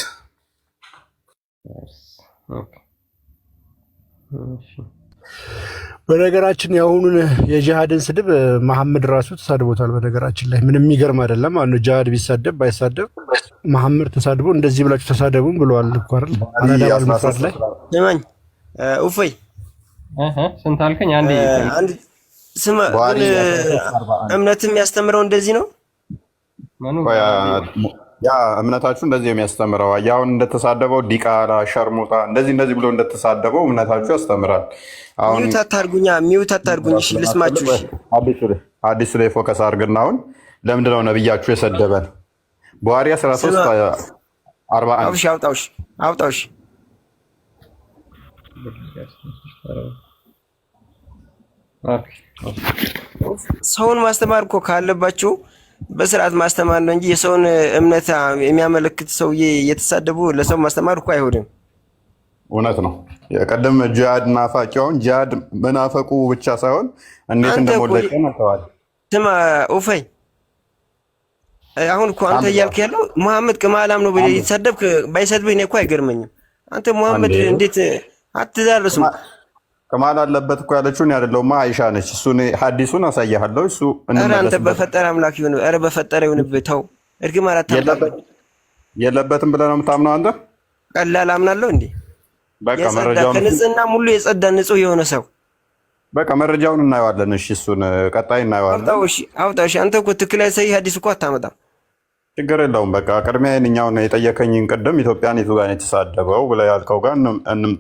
በነገራችን የአሁኑን የጂሃድን ስድብ መሐመድ ራሱ ተሳድቦታል። በነገራችን ላይ ምንም የሚገርም አይደለም። አንዱ ጂሃድ ቢሳደብ ባይሳደብ መሐመድ ተሳድቦ እንደዚህ ብላችሁ ተሳደቡም ብለዋል እኮ አይደል? አላዳባል መስራት ላይ ለማኝ ኡፈይ ስንት አልከኝ? አንድ ስማ እምነትም የሚያስተምረው እንደዚህ ነው። ያ እምነታችሁ እንደዚህ የሚያስተምረው ያውን እንደተሳደበው ዲቃላ ሸርሙጣ እንደዚህ ብሎ እንደተሳደበው እምነታችሁ ያስተምራል። አሁን ሚውት አታርጉኝ። እሺ ልስማችሁ። አዲሱ ላይ ፎከስ አድርግና አሁን ለምንድን ነው ነብያችሁ የሰደበን? ቡሃሪ 13:41 አውጣውሽ ሰውን ማስተማር እኮ ካለባችሁ በስርዓት ማስተማር ነው እንጂ የሰውን እምነት የሚያመለክት ሰውዬ እየተሳደቡ ለሰው ማስተማር እኮ አይሆንም። እውነት ነው። የቀደም ጂሃድ ናፋቂውን ጂሃድ መናፈቁ ብቻ ሳይሆን እንዴት እንደሞለቀ ነተዋል። ስማ ኡፈይ፣ አሁን እኮ አንተ እያልክ ያለው መሐመድ ቅማላም ነው ብለህ የተሰደብክ ባይሰድብህ እኔ እኮ አይገርመኝም። አንተ መሐመድ እንዴት አትዛርስም? ቅማል አለበት እኮ ያለችው እኔ አይደለሁማ አይሻ ነች። እሱን ሐዲሱን አሳያለሁ። እሱ ኧረ አንተ በፈጠረ አምላክ ይሁን፣ ኧረ በፈጠረ ይሁንብህ። ተው እርግማን አታምጣ። የለበትም ብለህ ነው የምታምነው አንተ? ቀላል አምናለሁ እንዴ? በቃ መረጃውን ከንጽህና ሙሉ የጸዳ ንጹህ የሆነ ሰው በቃ መረጃውን እናየዋለን። እሺ እሱን ቀጣይ እናየዋለን። አውጣው። እሺ አንተ እኮ ትክክል ሰሂህ ሐዲስ እኮ አታመጣም። ችግር የለውም። በቃ ቅድሚያ የእኛውን የጠየቀኝን ቅድም ኢትዮጵያን የቱ ጋር የተሳደበው ብለህ ያልከው ጋር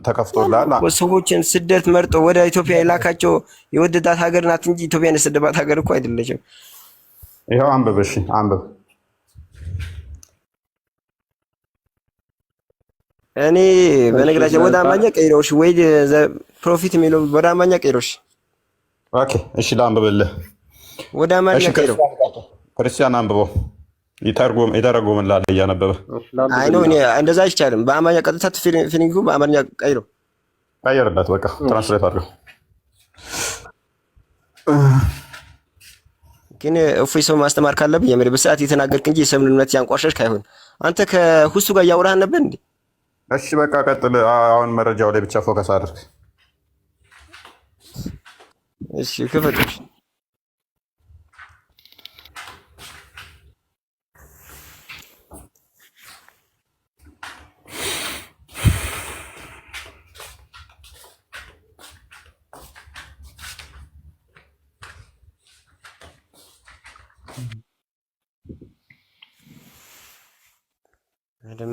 ተከፍቶልሃል። ሰዎችን ስደት መርጦ ወደ ኢትዮጵያ የላካቸው የወደዳት ሀገር ናት እንጂ ኢትዮጵያን የሰደባት ሀገር እኮ አይደለችም። ይኸው አንብብ። እሺ አንብብ። እኔ በነገራችን ወደ አማርኛ ቀይረውሽ ወይ ፕሮፊት የሚለው ወደ አማርኛ ቀይረውሽ። ኦኬ እሺ ላንብብልህ። ወደ አማርኛ ቀይረው። ክርስቲያን አንብበው የተረጎመልሃል እያነበበ። አይ ነው እኔ እንደዛ አይቻልም። በአማርኛ ቀጥታ ፊሊንጉ በአማርኛ ቀይረው። ቀይርለት በቃ ትራንስሌት አድርገው። ግን እፎይ ሰው ማስተማር ካለብህ የምር በሰዓት የተናገርክ እንጂ የሰውን እምነት ያንቋሸሽክ አይሆን። አንተ ከሁሱ ጋር እያወራህ ነበር እንዴ? እሺ በቃ ቀጥል። አሁን መረጃው ላይ ብቻ ፎከስ አድርግ። እሺ ክፈቶች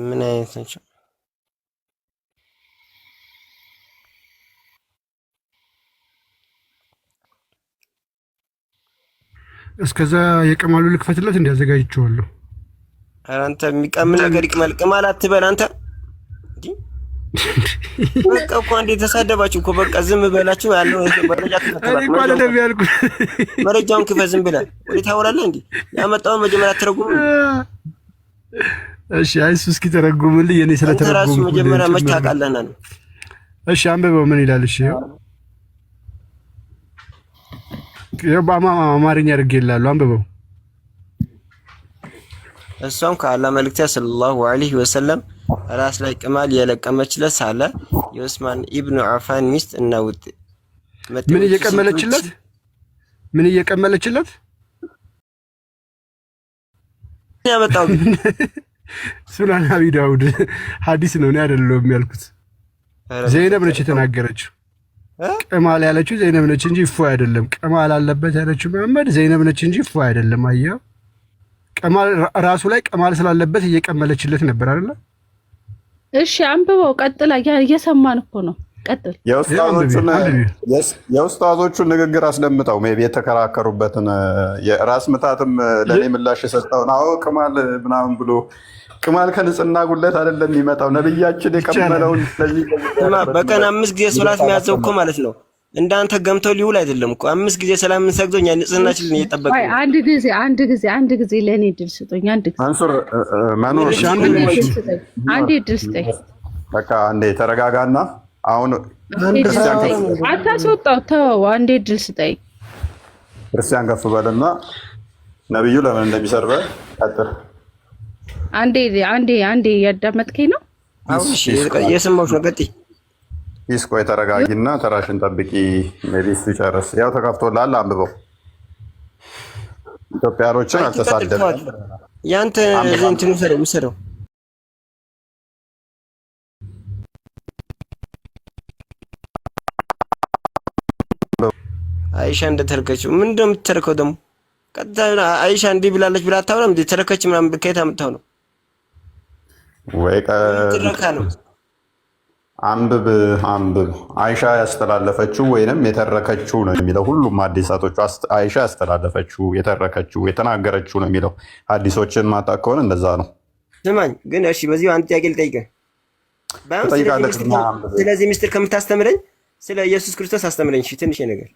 ምን አይነት ናቸው? እስከዛ የቅማሉ ልክፈትለት እንዲያዘጋጅቸዋለሁ። ኧረ አንተ የሚቀም ነገር ይቅማል። ቅማል አትበል አንተ። በቃ እኮ አንዴ ተሳደባችሁ እኮ በቃ ዝም በላችሁ። ያለው መረጃ መረጃውን ክፈት። ዝም ብለህ ወዴት ታወራለህ እንዴ? ያመጣውን መጀመሪያ አትረጉም። እሺ አይሱ እስኪ ተረጉምልኝ። የኔ ስለተረጉም ራሱ መጀመሪያ መች ታውቃለህና ነው። እሺ አንብበው። ምን ይላል? እሺ በአማርኛ አድርጌልሃለሁ። አንብበው። እሷም ከአላህ መልእክተኛ ሰለላሁ ዐለይሂ ወሰለም ራስ ላይ ቅማል የለቀመችለት ሳለ የኡስማን ኢብኑ አፋን ሚስት እና ውጥ ምን እየቀመለችለት ያመጣው ሱናን አቢ ዳውድ ሐዲስ ነው። እኔ አይደለሁም ያልኩት። ዘይነብ ነች የተናገረችው። ቅማል ያለችው ዘይነብ ነች እንጂ እፎይ አይደለም። ቅማል አለበት ያለችው መሐመድ ዘይነብ ነች እንጂ እፎይ አይደለም። አየኸው? ቅማል ራሱ ላይ ቅማል ስላለበት እየቀመለችለት ነበር አይደለ? እሺ አንብበው። ቀጥላ እየሰማን እኮ ነው። ቀጥል። የኡስታዞቹን ንግግር አስደምጠው። ሜይ ቢ የተከራከሩበትን የራስ ምታትም ለእኔ ምላሽ የሰጠውን አዎ ቅማል ምናምን ብሎ ቅማል ከንጽህና ጉለት አይደለም የሚመጣው ነብያችን የቀመለውን በቀን 5 ጊዜ ሶላት የሚያዘው እኮ ማለት ነው። እንዳንተ ገምተው ሊውል አይደለም እኮ 5 ጊዜ ሰላም እንሰግዶኛ ንጽህናችን እየጠበቀ ነው። አንድ ጊዜ ለኔ ድል ስጦኝ። አንድ ጊዜ መንሱር ማኑር አንዴ ድል ስጠኝ። በቃ አንዴ ተረጋጋና አሁን አታስወጣው። ተው አንዴ ድል ስጠኝ። ክርስቲያን ከፍ በልና ነብዩ ለምን እንደሚሰርበ ቀጥል። አንዴ ያዳመጥከኝ ነው። እሺ የሰማሁሽ ነው። ቀጥይ። ቆይ ተረጋጊና ተራሽን ጠብቂ። ሜቢ እሱ ይጨርስ። ያው ተከፍቶልሃል፣ አንብበው። ኢትዮጵያኖችን አልተሳደብም። ያንተ እንትኑ ምሰረው አይሻ እንደተረከችው ምን እንደምትተረከው ደግሞ ቀጥታ አይሻ እንዲህ ብላለች ብላ አታውራም እንዴ? ተረከች ምናምን ከየት አምጥተው ነው ወይ? ተረካ ነው። አንብብ አይሻ ያስተላለፈችው ወይንም የተረከችው ነው የሚለው። ሁሉም ሐዲሳቶቹ አይሻ ያስተላለፈችው፣ የተረከችው፣ የተናገረችው ነው የሚለው። ሐዲሶችን ማጣ ከሆነ እንደዛ ነው። ስማኝ ግን እሺ፣ በዚህ አንድ ጥያቄ ልጠይቅህ። ስለዚህ ሚስጥር ከምታስተምረኝ ስለ ኢየሱስ ክርስቶስ አስተምረኝ። እሺ ትንሽ ነገር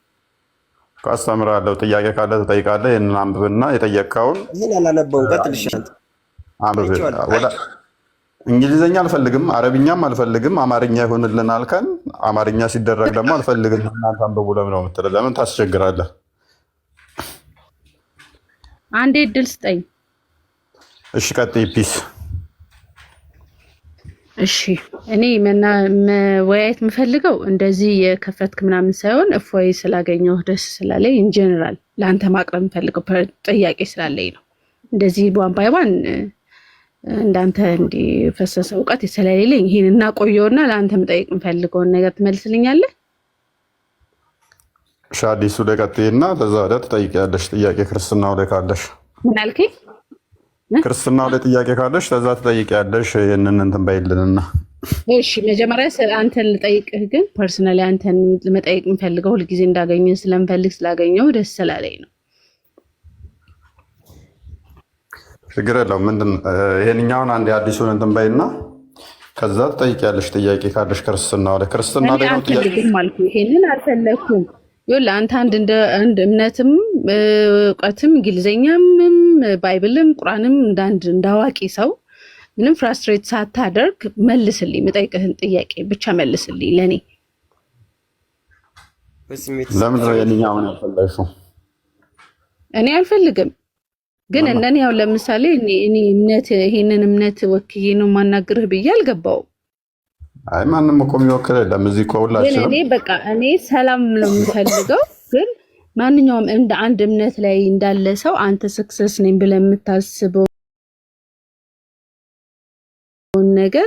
አስተምራለሁ። ጥያቄ ካለ ትጠይቃለህ። ይሄንን አንብብና የጠየቅከውን ይሄን አላነበውም። ቀጥል። እሺ አንብብ። እንግሊዘኛ አልፈልግም፣ አረብኛም አልፈልግም፣ አማርኛ ይሆንልን አልከን። አማርኛ ሲደረግ ደግሞ አልፈልግም እናንተ አንብቡ ለምን ነው የምትለው? ለምን ታስቸግራለህ? አንዴ እድል ስጠኝ። እሺ ቀጥይ። ፒስ። እሺ እኔ መወያየት የምፈልገው እንደዚህ የከፈትክ ምናምን ሳይሆን እፎይ ስላገኘው ደስ ስላለኝ ኢን ጀነራል ለአንተ ማቅረብ የምፈልገው ጥያቄ ስላለኝ ነው። እንደዚህ ዋን ባይ ዋን እንዳንተ እንዲፈሰሰ እውቀት ስለሌለኝ ይሄን እናቆየውና ለአንተ መጠየቅ የምፈልገውን ነገር ትመልስልኛለህ? እሺ አዲሱ ላይ ቀጥይና ከዛ ወዲያ ትጠይቂያለሽ ጥያቄ ክርስትናው ላይ ካለሽ። ምን አልከኝ? ክርስትናው ላይ ጥያቄ ካለሽ ከዛ ትጠይቂያለሽ። ይሄንን እንትን በይልንና እሺ መጀመሪያ አንተን ልጠይቅህ፣ ግን ፐርሰናሊ አንተን መጠየቅ የምፈልገው ሁልጊዜ እንዳገኘህ ስለምፈልግ ስላገኘው ደስ ስላለኝ ነው። ችግር የለውም። ምንድን ይሄንኛውን አንድ አዲሱን እንትን በይና ከዛ ትጠይቂያለሽ ጥያቄ ካለሽ ክርስትናው ላይ። ክርስትና ላይ ነው ጥያቄ ማለት ነው። ይሄንን አልፈለኩም። ይኸውልህ አንተ አንድ እምነትም እውቀትም እንግሊዘኛም ባይብልም ቁርአንም እንዳዋቂ ሰው ምንም ፍራስትሬት ሳታደርግ መልስልኝ። የምጠይቅህን ጥያቄ ብቻ መልስልኝ ለኔ። ለምን ነው የኛውን ያልፈለግሽው? እኔ አልፈልግም፣ ግን እነኔ ያው ለምሳሌ እኔ እምነት ይሄንን እምነት ወክዬ ነው ማናገርህ ብዬ አልገባውም። አይ ማንም እኮ የሚወክል የለም እዚህ እኮ ሁላችንም። እኔ በቃ እኔ ሰላም ነው የምፈልገው፣ ግን ማንኛውም እንደ አንድ እምነት ላይ እንዳለ ሰው አንተ ሰክሰስ ነኝ ብለህ የምታስበው ነገር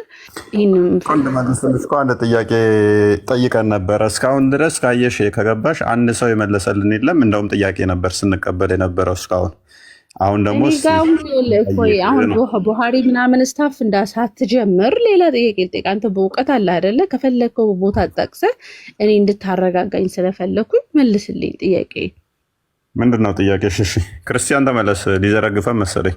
አንድ ጥያቄ ጠይቀን ነበረ። እስካሁን ድረስ ካየሽ ከገባሽ አንድ ሰው የመለሰልን የለም። እንደውም ጥያቄ ነበር ስንቀበል የነበረው እስካሁን። አሁን ደግሞ አሁን ቡሃሪ ምናምን ስታፍ እንዳሳትጀምር ሌላ ጥያቄ ልጠይቅ። አንተ በእውቀት አለ አይደለ? ከፈለግከው ቦታ ጠቅሰህ እኔ እንድታረጋጋኝ ስለፈለግኩኝ መልስልኝ ጥያቄ። ምንድን ነው ጥያቄሽ? እሺ ክርስቲያን ተመለስ። ሊዘረግፈን መሰለኝ።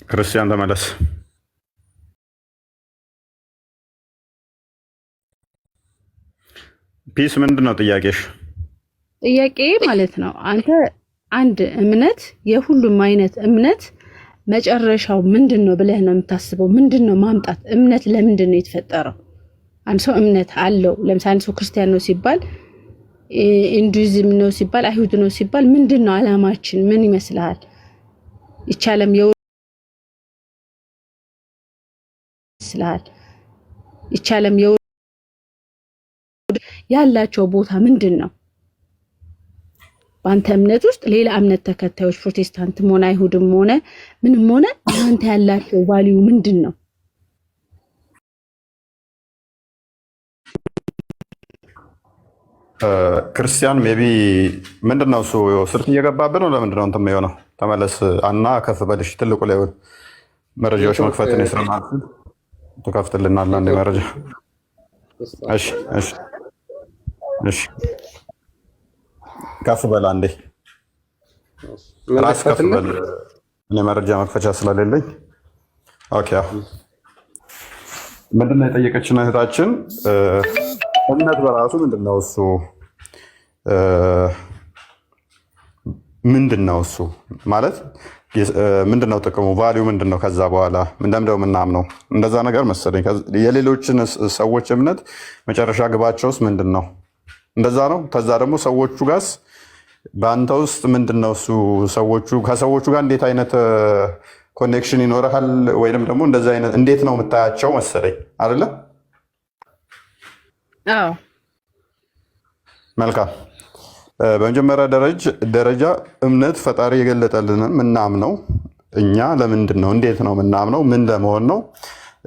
ክርስቲያን ተመለስ። ፒስ ምንድን ነው ጥያቄሽ? ጥያቄ ማለት ነው አንተ አንድ እምነት የሁሉም አይነት እምነት መጨረሻው ምንድን ነው ብለህ ነው የምታስበው? ምንድን ነው ማምጣት? እምነት ለምንድን ነው የተፈጠረው? አንድ ሰው እምነት አለው። ለምሳሌ አንድ ሰው ክርስቲያን ነው ሲባል፣ ኢንዱይዝም ነው ሲባል፣ አይሁድ ነው ሲባል ምንድን ነው አላማችን? ምን ይመስልሃል? ይቻለም ይቻለም ያላቸው ቦታ ምንድን ነው? በአንተ እምነት ውስጥ ሌላ እምነት ተከታዮች ፕሮቴስታንትም ሆነ አይሁድም ሆነ ምንም ሆነ አንተ ያላቸው ቫልዩ ምንድን ነው? ክርስቲያን ሜቢ ምንድን ነው እሱ ስልክ እየገባብህ ነው። ለምንድን ነው እንትን የሆነው? ተመለስ እና ከፍ በልሽ። ትልቁ ላይ መረጃዎች መክፈትን የስረማል ትከፍትልናለህ አንዴ መረጃ። እሺ እሺ እሺ ከፍ በል አንዴ፣ ራስ ከፍ በል። እኔ መረጃ መክፈቻ ስለሌለኝ። ኦኬ ምንድን ነው የጠየቀችን እህታችን? እምነት በራሱ ምንድን ነው እሱ? ምንድን ነው እሱ ማለት ምንድን ነው ጥቅሙ? ቫሊዩ ምንድን ነው? ከዛ በኋላ እንደምደው ምናምነው እንደዛ ነገር መሰለኝ። የሌሎችን ሰዎች እምነት መጨረሻ ግባቸውስ ምንድን ነው? እንደዛ ነው። ከዛ ደግሞ ሰዎቹ ጋርስ በአንተ ውስጥ ምንድን ነው እሱ? ከሰዎቹ ጋር እንዴት አይነት ኮኔክሽን ይኖርሃል? ወይንም ደግሞ እንደዛ አይነት እንዴት ነው የምታያቸው መሰለኝ አይደለ? አዎ መልካም። በመጀመሪያ ደረጃ እምነት ፈጣሪ የገለጠልንን ምናምነው እኛ ለምንድን ነው? እንዴት ነው ምናምነው? ምን ለመሆን ነው?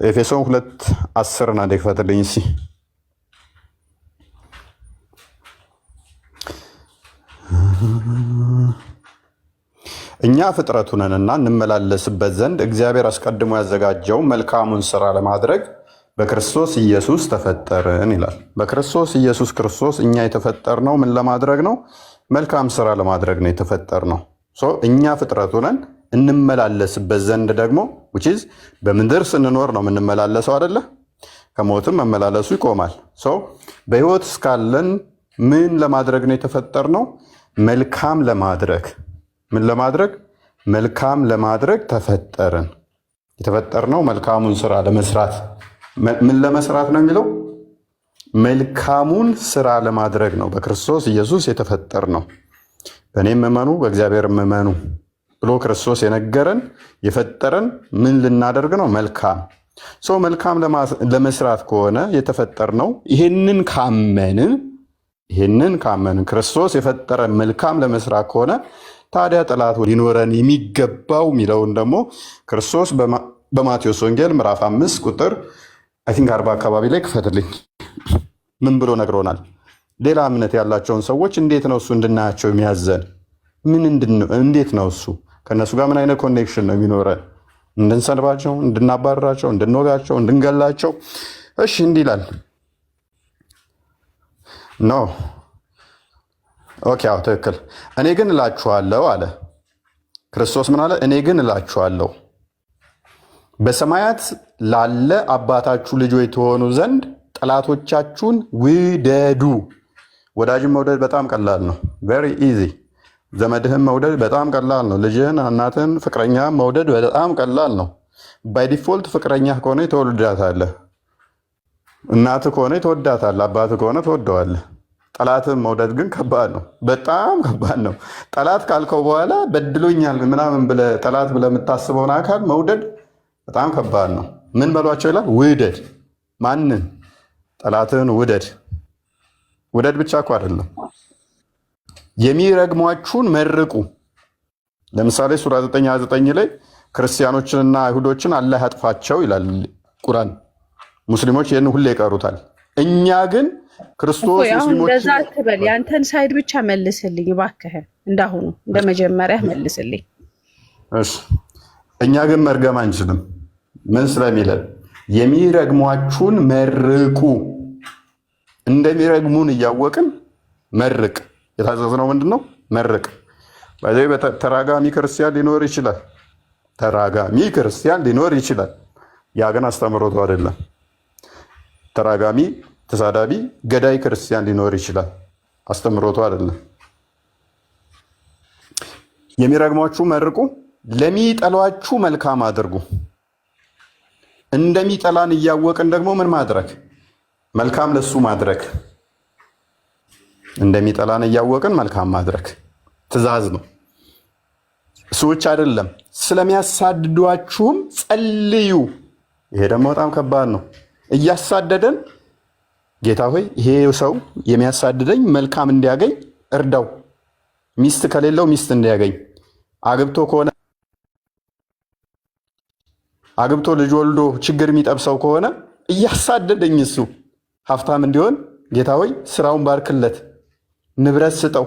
ኤፌሶን 2:10 ና ደክፈትልኝ እስኪ። እኛ ፍጥረቱ ነንና እንመላለስበት ዘንድ እግዚአብሔር አስቀድሞ ያዘጋጀው መልካሙን ስራ ለማድረግ በክርስቶስ ኢየሱስ ተፈጠርን ይላል። በክርስቶስ ኢየሱስ ክርስቶስ እኛ የተፈጠርነው ምን ለማድረግ ነው? መልካም ስራ ለማድረግ ነው የተፈጠርነው። እኛ ፍጥረቱ ነን እንመላለስበት ዘንድ ደግሞ which በምድር ስንኖር ነው የምንመላለሰው አይደለ? ከሞትም መመላለሱ ይቆማል። በህይወት እስካለን ምን ለማድረግ ነው የተፈጠርነው? መልካም ለማድረግ። ምን ለማድረግ? መልካም ለማድረግ ተፈጠርን። የተፈጠርነው መልካሙን ስራ ለመስራት። ምን ለመስራት ነው የሚለው? መልካሙን ስራ ለማድረግ ነው። በክርስቶስ ኢየሱስ የተፈጠርነው። በእኔም እመኑ በእግዚአብሔር እመኑ ብሎ ክርስቶስ የነገረን የፈጠረን ምን ልናደርግ ነው? መልካም ሰው መልካም ለመስራት ከሆነ የተፈጠርነው ይህንን ካመንን ክርስቶስ የፈጠረን መልካም ለመስራት ከሆነ ታዲያ ጠላት ሊኖረን የሚገባው የሚለውን ደግሞ ክርስቶስ በማቴዎስ ወንጌል ምዕራፍ 5 ቁጥር 40 አካባቢ ላይ ክፈትልኝ ምን ብሎ ነግሮናል? ሌላ እምነት ያላቸውን ሰዎች እንዴት ነው እሱ እንድናያቸው የሚያዘን? እንዴት ነው እሱ? ከእነሱ ጋር ምን አይነት ኮኔክሽን ነው የሚኖረን? እንድንሰድባቸው፣ እንድናባረራቸው፣ እንድንወጋቸው፣ እንድንገላቸው? እሺ እንዲህ ይላል። ኖ ኦኬ፣ አዎ ትክክል። እኔ ግን እላችኋለሁ አለ ክርስቶስ። ምን አለ? እኔ ግን እላችኋለሁ በሰማያት ላለ አባታችሁ ልጆች ትሆኑ ዘንድ ጠላቶቻችሁን ውደዱ። ወዳጅን መውደድ በጣም ቀላል ነው። ቬሪ ኢዚ። ዘመድህን መውደድ በጣም ቀላል ነው። ልጅህን፣ እናትህን፣ ፍቅረኛህን መውደድ በጣም ቀላል ነው። ባይ ዲፎልት ፍቅረኛህ ከሆነ ትወዳታለህ፣ እናትህ ከሆነ ትወዳታለህ፣ አባትህ ከሆነ ትወደዋለህ። ጠላትህን መውደድ ግን ከባድ ነው፣ በጣም ከባድ ነው። ጠላት ካልከው በኋላ በድሎኛል ምናምን ብለህ ጠላት ብለህ የምታስበውን አካል መውደድ በጣም ከባድ ነው። ምን በሏቸው ይላል? ውደድ። ማንን? ጠላትህን ውደድ። ውደድ ብቻ እኮ አይደለም፣ የሚረግሟችሁን መርቁ። ለምሳሌ ሱራ 9:29 ላይ ክርስቲያኖችንና አይሁዶችን አላህ ያጥፋቸው ይላል ቁርአን። ሙስሊሞች ይህን ሁሌ ይቀሩታል። እኛ ግን ክርስቶስ ሙስሊሞች እንደዛ አትበል። ያንተን ሳይድ ብቻ መልስልኝ እባክህ፣ እንዳሁኑ እንደ መጀመሪያ መልስልኝ። እሺ፣ እኛ ግን መርገም አንችልም። ምን ስለሚለን? የሚረግሟችሁን መርቁ። እንደሚረግሙን እያወቅን መርቅ። የታዘዝነው ምንድን ነው? መርቅ። ተራጋሚ ክርስቲያን ሊኖር ይችላል። ተራጋሚ ክርስቲያን ሊኖር ይችላል። ያ ግን አስተምሮቱ አይደለም። ተራጋሚ፣ ተሳዳቢ፣ ገዳይ ክርስቲያን ሊኖር ይችላል። አስተምሮቱ አይደለም። የሚረግሟችሁ መርቁ፣ ለሚጠሏችሁ መልካም አድርጉ። እንደሚጠላን እያወቅን ደግሞ ምን ማድረግ? መልካም ለሱ ማድረግ። እንደሚጠላን እያወቅን መልካም ማድረግ ትእዛዝ ነው። እሱ ብቻ አይደለም፣ ስለሚያሳድዷችሁም ጸልዩ። ይሄ ደግሞ በጣም ከባድ ነው። እያሳደደን ጌታ ሆይ ይሄ ሰው የሚያሳድደኝ መልካም እንዲያገኝ እርዳው። ሚስት ከሌለው ሚስት እንዲያገኝ፣ አግብቶ ልጅ ወልዶ ችግር የሚጠብሰው ከሆነ እያሳደደኝ እሱ ሀብታም እንዲሆን ጌታ ሆይ ስራውን ባርክለት፣ ንብረት ስጠው፣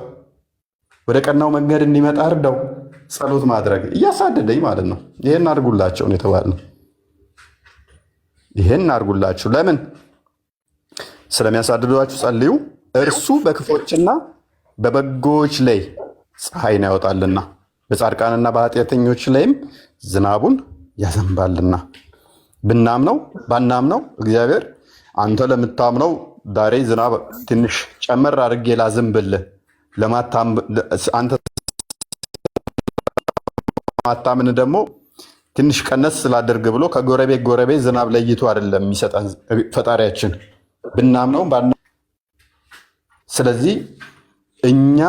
ወደ ቀናው መንገድ እንዲመጣ እርዳው። ጸሎት ማድረግ እያሳደደኝ ማለት ነው። ይሄን አድርጉላቸው ነው የተባልነው። ይሄን አድርጉላችሁ። ለምን? ስለሚያሳድዷችሁ ጸልዩ፣ እርሱ በክፎችና በበጎች ላይ ፀሐይን ያወጣልና በጻድቃንና በኃጢአተኞች ላይም ዝናቡን ያዘንባልና። ብናምነው ባናምነው እግዚአብሔር አንተ ለምታምነው ዛሬ ዝናብ ትንሽ ጨመር አድርጌ ላዝንብልህ፣ አንተ ማታምን ደግሞ ትንሽ ቀነስ ስላደርግ ብሎ ከጎረቤት ዝናብ ለይቶ አይደለም የሚሰጠን ፈጣሪያችን፣ ብናምነው ባናምነው። ስለዚህ እኛ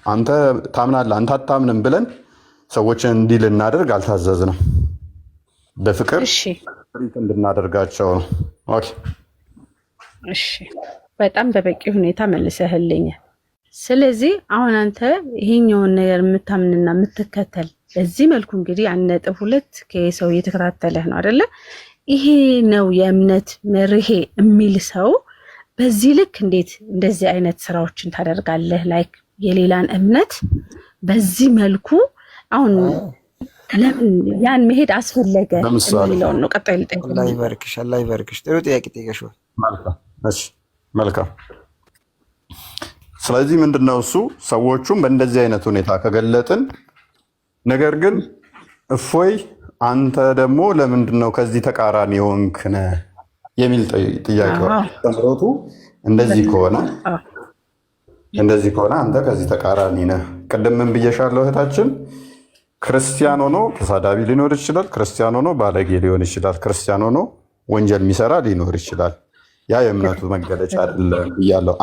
አንተ ታምናለህ አንተ አታምንም ብለን ሰዎችን እንዲህ ልናደርግ አልታዘዝንም። በፍቅር እንድናደርጋቸው ነው። ኦኬ እሺ፣ በጣም በበቂ ሁኔታ መልሰህልኛል። ስለዚህ አሁን አንተ ይሄኛውን ነገር የምታምንና የምትከተል በዚህ መልኩ እንግዲህ 1.2 ከሰው እየተከታተለህ ነው አይደለ? ይሄ ነው የእምነት መርሄ የሚል ሰው በዚህ ልክ እንዴት እንደዚህ አይነት ስራዎችን ታደርጋለህ? ላይክ የሌላን እምነት በዚህ መልኩ አሁን ለምን ያን መሄድ አስፈለገ የሚለውን ነው። ቀጣይ ልጠይቅ። አላህ ይባርክሽ፣ አላህ ይባርክሽ። ጥሩ ጥያቄ ጠይቀሽዋል። መልካም። ስለዚህ ምንድነው እሱ ሰዎቹም በእንደዚህ አይነት ሁኔታ ከገለጥን፣ ነገር ግን እፎይ አንተ ደግሞ ለምንድነው ከዚህ ተቃራኒ ሆንክነ የሚል ጥያቄ ተምሮቱ እንደዚህ ከሆነ አንተ ከዚህ ተቃራኒ ነህ ቅድም ምን ብዬሻለሁ እህታችን? ክርስቲያን ሆኖ ተሳዳቢ ሊኖር ይችላል። ክርስቲያን ሆኖ ባለጌ ሊሆን ይችላል። ክርስቲያን ሆኖ ወንጀል የሚሰራ ሊኖር ይችላል። ያ የእምነቱ መገለጫ አይደለም ብያለሁ።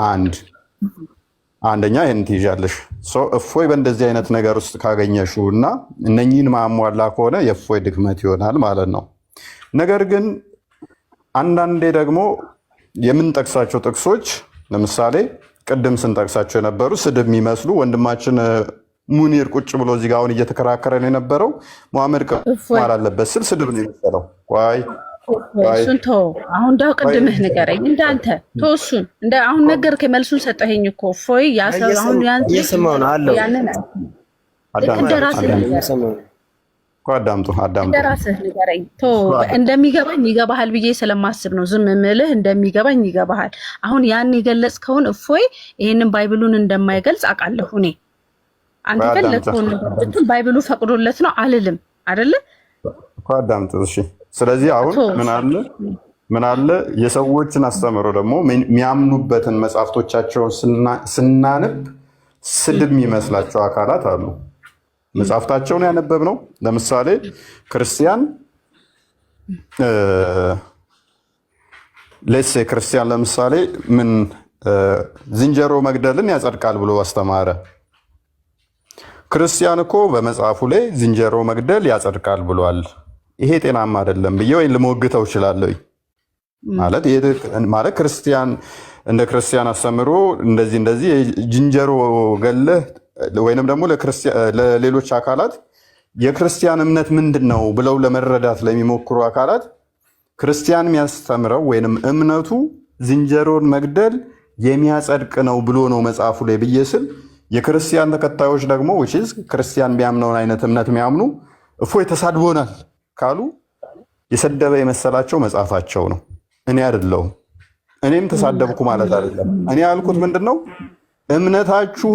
አንደኛ ይህን ትይዣለሽ። እፎይ በእንደዚህ አይነት ነገር ውስጥ ካገኘሽው እና እነኚህን ማሟላ ከሆነ የእፎይ ድክመት ይሆናል ማለት ነው። ነገር ግን አንዳንዴ ደግሞ የምንጠቅሳቸው ጥቅሶች ለምሳሌ ቅድም ስንጠቅሳቸው የነበሩ ስድብ የሚመስሉ ወንድማችን ሙኒር ቁጭ ብሎ እዚህ ጋር አሁን እየተከራከረ ነው የነበረው። ሙሐመድ ቅማል አለበት ስል ስድብ ነው የመሰለው። እሱን ተው። አሁን እንዳው ቅድምህ ንገረኝ እንዳንተ ተው። እሱን አሁን ነገርከኝ፣ መልሱን ሰጠኸኝ እኮ እፎይ ያሰው አሁን እየሰማሁ ነው አለው። ያንን አዳምጡ እንደራስህ ንገረኝ። ተው እንደሚገባኝ ይገባሃል ብዬ ስለማስብ ነው ዝም ምልህ። እንደሚገባኝ ይገባሃል። አሁን ያን የገለጽከውን እፎይ ይሄንን ባይብሉን እንደማይገልጽ አውቃለሁ እኔ። አንተ ፈለግከውን ነገር ብትል ባይብሉ ፈቅዶለት ነው አልልም አይደለ እኮ አዳምጡ። እሺ ስለዚህ አሁን ምን አለ የሰዎችን አስተምሮ ደግሞ የሚያምኑበትን መጽሐፍቶቻቸውን ስናነብ ስድብ የሚመስላቸው አካላት አሉ። መጽሐፍታቸውን ያነበብ ነው። ለምሳሌ ክርስቲያን ለምሳሌ ምን ዝንጀሮ መግደልን ያጸድቃል ብሎ አስተማረ። ክርስቲያን እኮ በመጽሐፉ ላይ ዝንጀሮ መግደል ያጸድቃል ብሏል። ይሄ ጤናማ አይደለም ብዬ ወይ ልሞግተው እችላለሁ። ማለት ክርስቲያን እንደ ክርስቲያን አስተምሮ እንደዚህ ዝንጀሮ ገለህ ወይንም ደግሞ ለሌሎች አካላት የክርስቲያን እምነት ምንድን ነው ብለው ለመረዳት ለሚሞክሩ አካላት ክርስቲያን የሚያስተምረው ወይንም እምነቱ ዝንጀሮን መግደል የሚያጸድቅ ነው ብሎ ነው መጽሐፉ ላይ ብዬ ስል የክርስቲያን ተከታዮች ደግሞ ክርስቲያን ቢያምነውን አይነት እምነት የሚያምኑ እፎይ ተሳድቦናል ካሉ የሰደበ የመሰላቸው መጽሐፋቸው ነው፣ እኔ አይደለሁም። እኔም ተሳደብኩ ማለት አይደለም። እኔ ያልኩት ምንድነው እምነታችሁ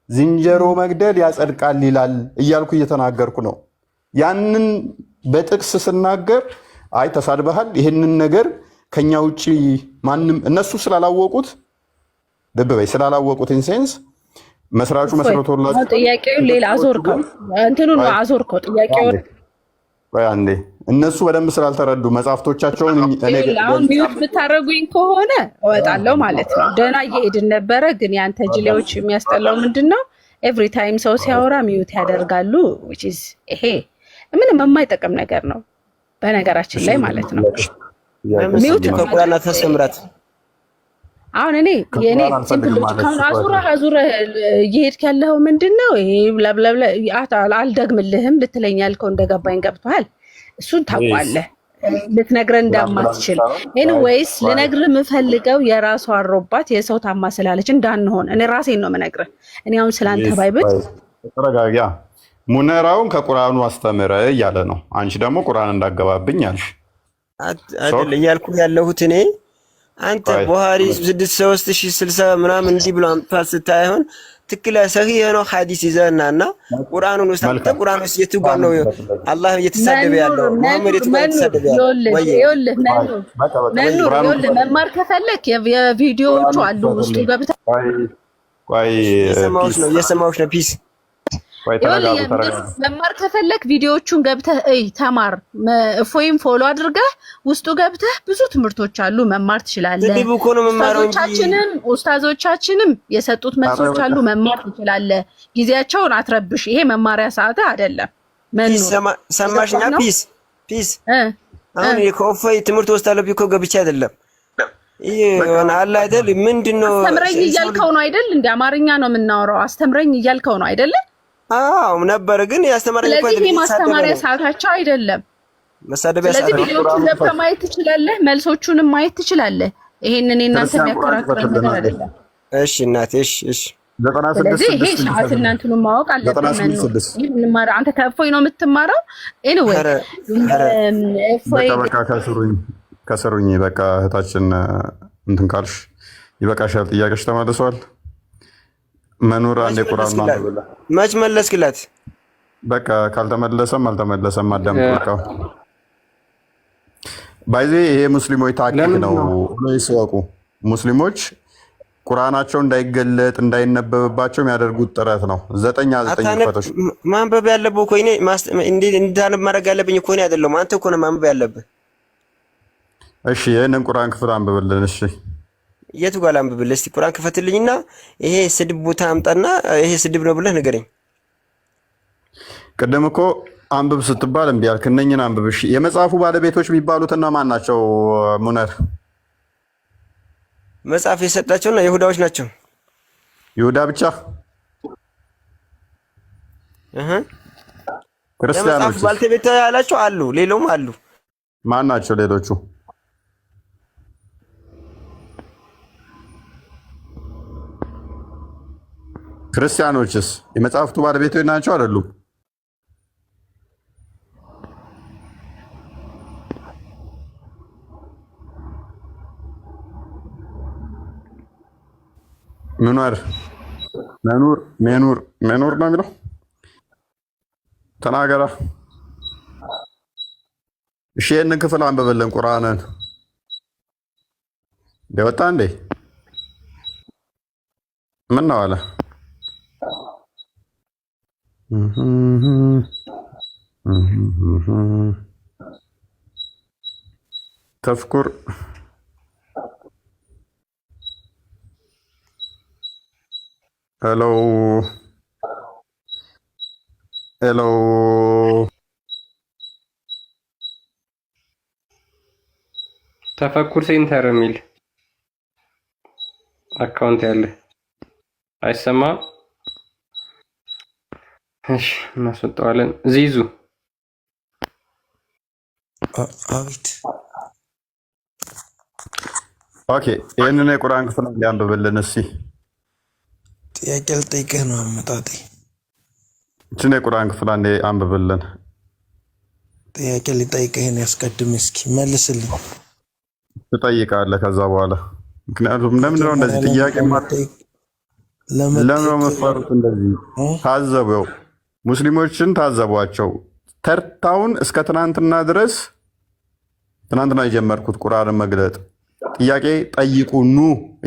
ዝንጀሮ መግደል ያጸድቃል ይላል እያልኩ እየተናገርኩ ነው። ያንን በጥቅስ ስናገር አይ ተሳድበሃል፣ ይህንን ነገር ከኛ ውጭ ማንም እነሱ ስላላወቁት ልብ በይ ስላላወቁት ኢንሴንስ መስራቹ መስረቶላችሁ ጥያቄውን ሌላ አዞርከው፣ እንትኑ ነው አዞርከው ጥያቄውን። አንዴ እነሱ በደንብ ስላልተረዱ መጽሐፍቶቻቸውን አሁን ሚውት ብታደርጉኝ ከሆነ እወጣለሁ ማለት ነው። ደህና እየሄድን ነበረ፣ ግን ያንተ ጅሌዎች የሚያስጠላው ምንድን ነው? ኤቭሪ ታይም ሰው ሲያወራ ሚውት ያደርጋሉ። ይሄ ምንም የማይጠቅም ነገር ነው በነገራችን ላይ ማለት ነው። ሚውት ከቁርአን ተሰምራት አሁን እኔ የኔ ሲምፕል አዙረህ እየሄድክ ያለው ምንድን ነው? ይሄ ብለብለብለ አልደግምልህም ልትለኝ ያልከው እንደገባኝ ገብቶሃል። እሱን ታውቃለህ ልትነግረን እንዳማትችል። ኤኒዌይስ ልነግርህ የምፈልገው የራሷ አሮባት የሰው ታማ ስላለች እንዳንሆን እኔ ራሴን ነው የምነግርህ። እኔ አሁን ስላንተ ባይብል ተረጋጋ። ሙነራውን ከቁርአኑ አስተምረ እያለ ነው። አንቺ ደግሞ ቁርአን እንዳገባብኝ አልሽ አይደል? እያልኩ ያለሁት እኔ አንተ ቡሃሪ 6360 ምናምን እንዲህ ብሎ አምጥቷል ስታይሆን ትክክለ ሰሂህ ነው ሐዲስ ይዘናና ቁርአኑን ውስጥ አንተ ቁርአን ውስጥ የቱ ጋር ነው አላህ እየተሳደበ ያለው? መሐመድ እየተሳደበ ያለው ወይ መማር ከፈለክ የቪዲዮዎቹ አሉ ውስጡ ገብተህ የሰማዎች ነው ፒስ መማር ከፈለክ ቪዲዮዎቹን ገብተህ ተማር። እፎይም ፎሎ አድርገህ ውስጡ ገብተህ ብዙ ትምህርቶች አሉ መማር ትችላለህ። ኡስታዞቻችንም የሰጡት መልሶች አሉ መማር ትችላለህ። ጊዜያቸውን አትረብሽ። ይሄ መማሪያ ሰዓት አይደለም። ሰማሽኛ? ፒስ አሁን የኮፈይ ትምህርት ወስዳለሁ ቢኮ ገብቼ አይደለም ይሄን አለ አይደል? ምንድነው አስተምረኝ እያልከው ነው አይደል? እንደ አማርኛ ነው የምናወራው። አስተምረኝ እያልከው ነው አይደል? አዎ ነበር፣ ግን ያስተማረኝ እኮ አይደለም። ማስተማሪያ ሰዓታቸው አይደለም። መሳደቢያ ሰዓት ነው። ቪዲዮቹን ገብተህ ማየት ትችላለህ፣ መልሶቹንም ማየት ትችላለህ። ይሄንን እናንተ የሚያከራክረኝ ነገር አይደለም። እሺ እናቴ፣ እሺ 96 ይሄ ሰዓት እናንተን ማወቅ አለብን። አንተ ከእፎይ ነው የምትማረው። ኤኒዌይ እፎይ በቃ ከስሩኝ በቃ እህታችን እንትን ካልሽ ይበቃሻል። ጥያቄሽ ተመልሷል። መኖር አንዴ ቁርአን ነው ብለ መች መለስክላት? በቃ ካልተመለሰም አልተመለሰም አዳምጥ። በቃ ባይዜ ይሄ ሙስሊሞች ታቂቅ ነው ነው ይስወቁ። ሙስሊሞች ቁርአናቸው እንዳይገለጥ እንዳይነበብባቸው የሚያደርጉት ጥረት ነው። 9 ፈቶች ማንበብ ያለብህ እኮ እኔ እንዳነብ ማድረግ ያለብኝ እኮ እኔ አይደለሁም። አንተ እኮ ነው ማንበብ ያለብህ። እሺ ይሄንን ቁርአን ክፍል አንብብልን። እሺ የቱ ጋር ላንብብልህ? እስቲ ቁርአን ክፈትልኝና ይሄ ስድብ ቦታ አምጣና ይሄ ስድብ ነው ብለህ ንገረኝ። ቅድም እኮ አንብብ ስትባል እምቢ አልክ። እነኝን አንብብ። እሺ የመጽሐፉ ባለቤቶች የሚባሉትና ማን ናቸው? ሙነር መጽሐፍ የሰጣቸውና ይሁዳዎች ናቸው። ይሁዳ ብቻ? ክርስቲያኖች ለመጽሐፍ ባልተቤት ያላቸው አሉ፣ ሌላውም አሉ። ማን ናቸው ሌሎቹ? ክርስቲያኖችስ የመጽሐፍቱ ባለቤቶች ናቸው አይደሉም? መኖር ነው የሚለው ተናገራ። እሺ ይህንን ክፍል አንብብልን ቁርአንን። እንደወጣ እንዴ ምን ነው አለ? ተፍኩር ሄሎ ተፈኩር ሴንተር የሚል አካውንት ያለ አይሰማም? እሺ እናስወጣዋለን። ዚዙ አቤት። ኦኬ ይሄንን የቁርአን ክፍል ሊያንብብልን እስኪ። ጥያቄ ልጠይቅህ ነው አመጣጤ። እችን የቁርአን ክፍል አንዴ አንብብልን። ጥያቄ ልጠይቅህን ያስቀድም እስኪ መልስልኝ። ትጠይቃለህ ከዛ በኋላ። ምክንያቱም ለምን ነው እንደዚህ ጥያቄ ለምን ነው መፈሩት? እንደዚህ ታዘበው፣ ሙስሊሞችን ታዘቧቸው። ተርታውን እስከ ትናንትና ድረስ ትናንትና የጀመርኩት ቁርአንን መግለጥ ጥያቄ ጠይቁ ኑ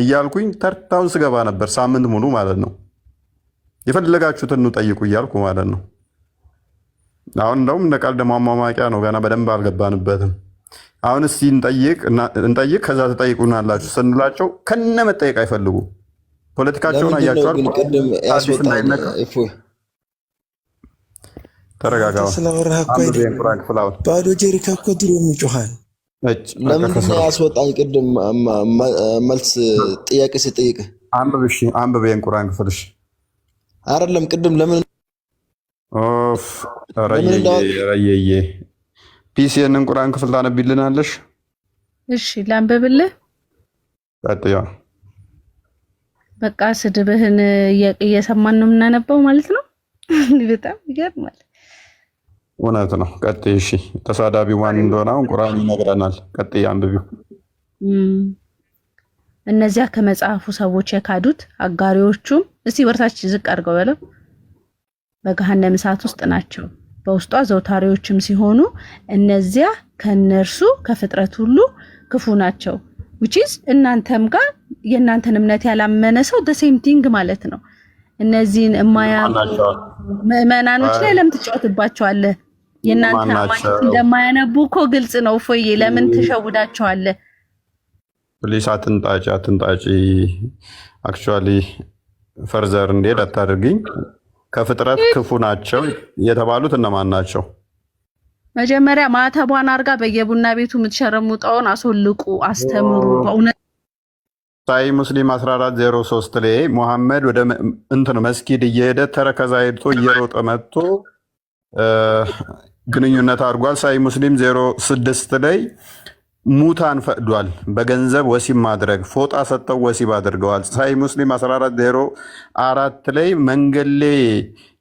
እያልኩኝ ተርታውን ስገባ ነበር፣ ሳምንት ሙሉ ማለት ነው። የፈለጋችሁትን ኑ ጠይቁ እያልኩ ማለት ነው። አሁን እንደውም እንደ ቀልድ ማሟሟቂያ ነው፣ ገና በደንብ አልገባንበትም። አሁን እስቲ እንጠይቅ ከዛ ትጠይቁናላችሁ ስንላቸው ከነ መጠየቅ አይፈልጉም። ፖለቲካቸውን አያቸዋል። ተረጋጋው። ባዶ ጀሪካ እኮ ድሮም ይጮሃል። ለምንድን ነው ያስወጣኝ? ቅድም መልስ ጥያቄ ስጠይቅህ አንብብ ይሄን ቁርአን ክፍል። እሺ አይደለም ቅድም ለምን ረየየ ፒስ ይሄንን ቁርአን ክፍል ታነቢልናለሽ? እሺ ላንብብልህ። ቀጥያ በቃ ስድብህን እየሰማን ነው የምናነባው ማለት ነው። በጣም ይገርማል። እውነት ነው። ቀጥይ። እሺ ተሳዳቢው ማን እንደሆነ አሁን ቁርአን ይነግረናል። ቀጥይ አንብቢው። እነዚያ ከመጽሐፉ ሰዎች የካዱት አጋሪዎቹም እስቲ ወርታች ዝቅ አድርገው በለው በገሃነም እሳት ውስጥ ናቸው፣ በውስጧ ዘውታሪዎችም ሲሆኑ እነዚያ ከነርሱ ከፍጥረት ሁሉ ክፉ ናቸው። which is እናንተም ጋር የእናንተን እምነት ያላመነ ሰው the same thing ማለት ነው። እነዚህን ምዕመናኖች ላይ ለምን ትጫወትባቸዋለህ? የእናንተ አማኞች እንደማያነቡ እኮ ግልጽ ነው። ፎዬ ለምን ትሸውዳቸዋለህ? ፕሊስ አትንጣጪ። አክቹዋሊ ፈርዘር እንዴት አታድርግኝ። ከፍጥረት ክፉ ናቸው የተባሉት እነማን ናቸው? መጀመሪያ ማተቧን አርጋ በየቡና ቤቱ የምትሸረሙጣውን አስወልቁ፣ አስተምሩ። በእውነት ሳይ ሙስሊም 1403 ላይ ሙሐመድ ወደ መስጊድ እየሄደ ተረከዛ ሄድቶ እየሮጠ መጥቶ ግንኙነት አድርጓል። ሳይ ሙስሊም 06 ላይ ሙታን ፈቅዷል። በገንዘብ ወሲብ ማድረግ ፎጣ ሰጥተው ወሲብ አድርገዋል። ሳይ ሙስሊም 1404 ላይ መንገድ ላይ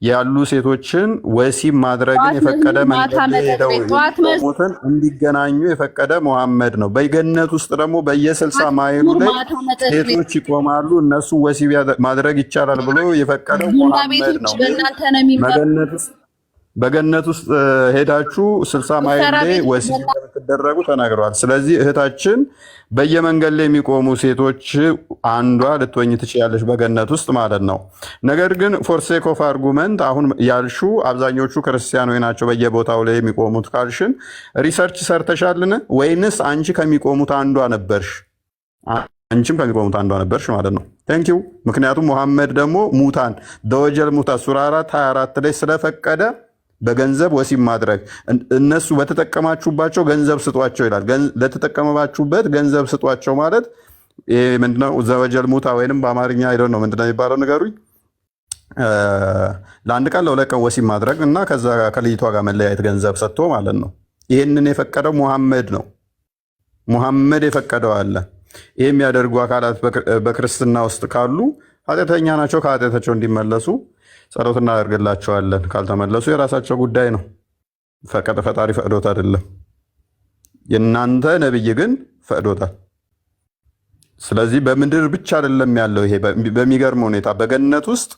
ያሉ ሴቶችን ወሲብ ማድረግን የፈቀደ መንገድ ሞትን እንዲገናኙ የፈቀደ ሙሐመድ ነው። በገነት ውስጥ ደግሞ በየ60 ማይሉ ላይ ሴቶች ይቆማሉ፣ እነሱ ወሲብ ማድረግ ይቻላል ብሎ የፈቀደው ሙሐመድ ነው። በገነት ውስጥ ሄዳችሁ 60 ማይል ወሲብ እንደምትደረጉ ተናግረዋል። ስለዚህ እህታችን በየመንገድ ላይ የሚቆሙ ሴቶች አንዷ ልትወኝ ትችያለሽ በገነት ውስጥ ማለት ነው። ነገር ግን ፎር ሴክ ኦፍ አርጉመንት አሁን ያልሹ አብዛኞቹ ክርስቲያኖች ናቸው በየቦታው ላይ የሚቆሙት ካልሽን ሪሰርች ሰርተሻልን? ወይንስ አንቺ ከሚቆሙት አንዷ ነበርሽ? አንቺም ከሚቆሙት አንዷ ነበርሽ ማለት ነው። ቴንኪው። ምክንያቱም ሙሐመድ ደግሞ ሙታን ደወጀል ሙታ ሱራ 4:24 ላይ ስለፈቀደ በገንዘብ ወሲብ ማድረግ እነሱ በተጠቀማችሁባቸው ገንዘብ ስጧቸው ይላል። ለተጠቀመባችሁበት ገንዘብ ስጧቸው ማለት ይሄ ምንድነው? ዘወጀል ሙታ ወይንም በአማርኛ አይደል ነው ምንድነው የሚባለው ንገሩኝ። ለአንድ ቀን ለሁለት ቀን ወሲብ ማድረግ እና ከዛ ከልጅቷ ጋር መለያየት ገንዘብ ሰጥቶ ማለት ነው። ይህንን የፈቀደው ሙሐመድ ነው። ሙሐመድ የፈቀደው አለ። ይህ የሚያደርጉ አካላት በክርስትና ውስጥ ካሉ ኃጢአተኛ ናቸው። ከኃጢአታቸው እንዲመለሱ ጸሎት እናደርግላቸዋለን። ካልተመለሱ የራሳቸው ጉዳይ ነው። ፈጣሪ ፈቅዶት አይደለም። የእናንተ ነብይ ግን ፈቅዶታል። ስለዚህ በምድር ብቻ አይደለም ያለው ይሄ በሚገርም ሁኔታ በገነት ውስጥ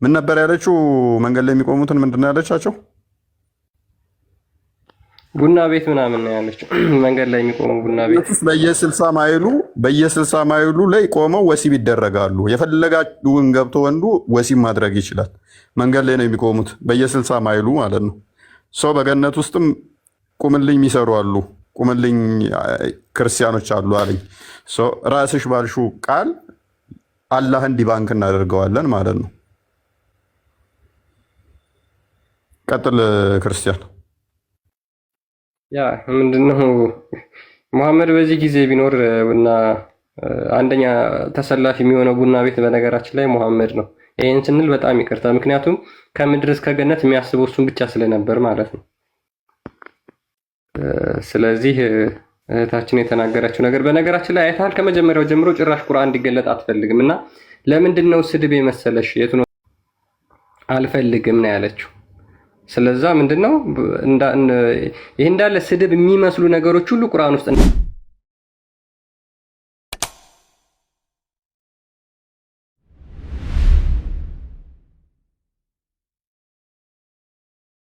ምን ነበር ያለችው? መንገድ ላይ የሚቆሙትን ምንድን ነው ያለቻቸው? ቡና ቤት ምናምን ነው ያለችው። መንገድ ላይ የሚቆሙ ቡና ቤት በየ60 ማይሉ ላይ ቆመው ወሲብ ይደረጋሉ። የፈለጋውን ገብቶ ወንዱ ወሲብ ማድረግ ይችላል። መንገድ ላይ ነው የሚቆሙት በየ60 ማይሉ ማለት ነው። ሰው በገነት ውስጥም ቁምልኝ የሚሰሩ አሉ። ቁምልኝ ክርስቲያኖች አሉ አለኝ። ራስሽ ባልሹ ቃል አላህን ዲባንክ እናደርገዋለን ማለት ነው። ቀጥል ክርስቲያን። ያ ምንድነው መሐመድ በዚህ ጊዜ ቢኖር እና አንደኛ ተሰላፊ የሚሆነው ቡና ቤት በነገራችን ላይ መሐመድ ነው። ይሄን ስንል በጣም ይቅርታ፣ ምክንያቱም ከምድር እስከ ገነት የሚያስበው እሱን ብቻ ስለነበር ማለት ነው። ስለዚህ እህታችን የተናገረችው ነገር በነገራችን ላይ አይታል ከመጀመሪያው ጀምሮ ጭራሽ ቁርአን እንዲገለጥ አትፈልግም እና ለምንድነው ስድብ የመሰለሽ የቱ ነው አልፈልግም ነው ያለችው። ስለዛ ምንድነው ይሄ እንዳለ ስድብ የሚመስሉ ነገሮች ሁሉ ቁርአን ውስጥ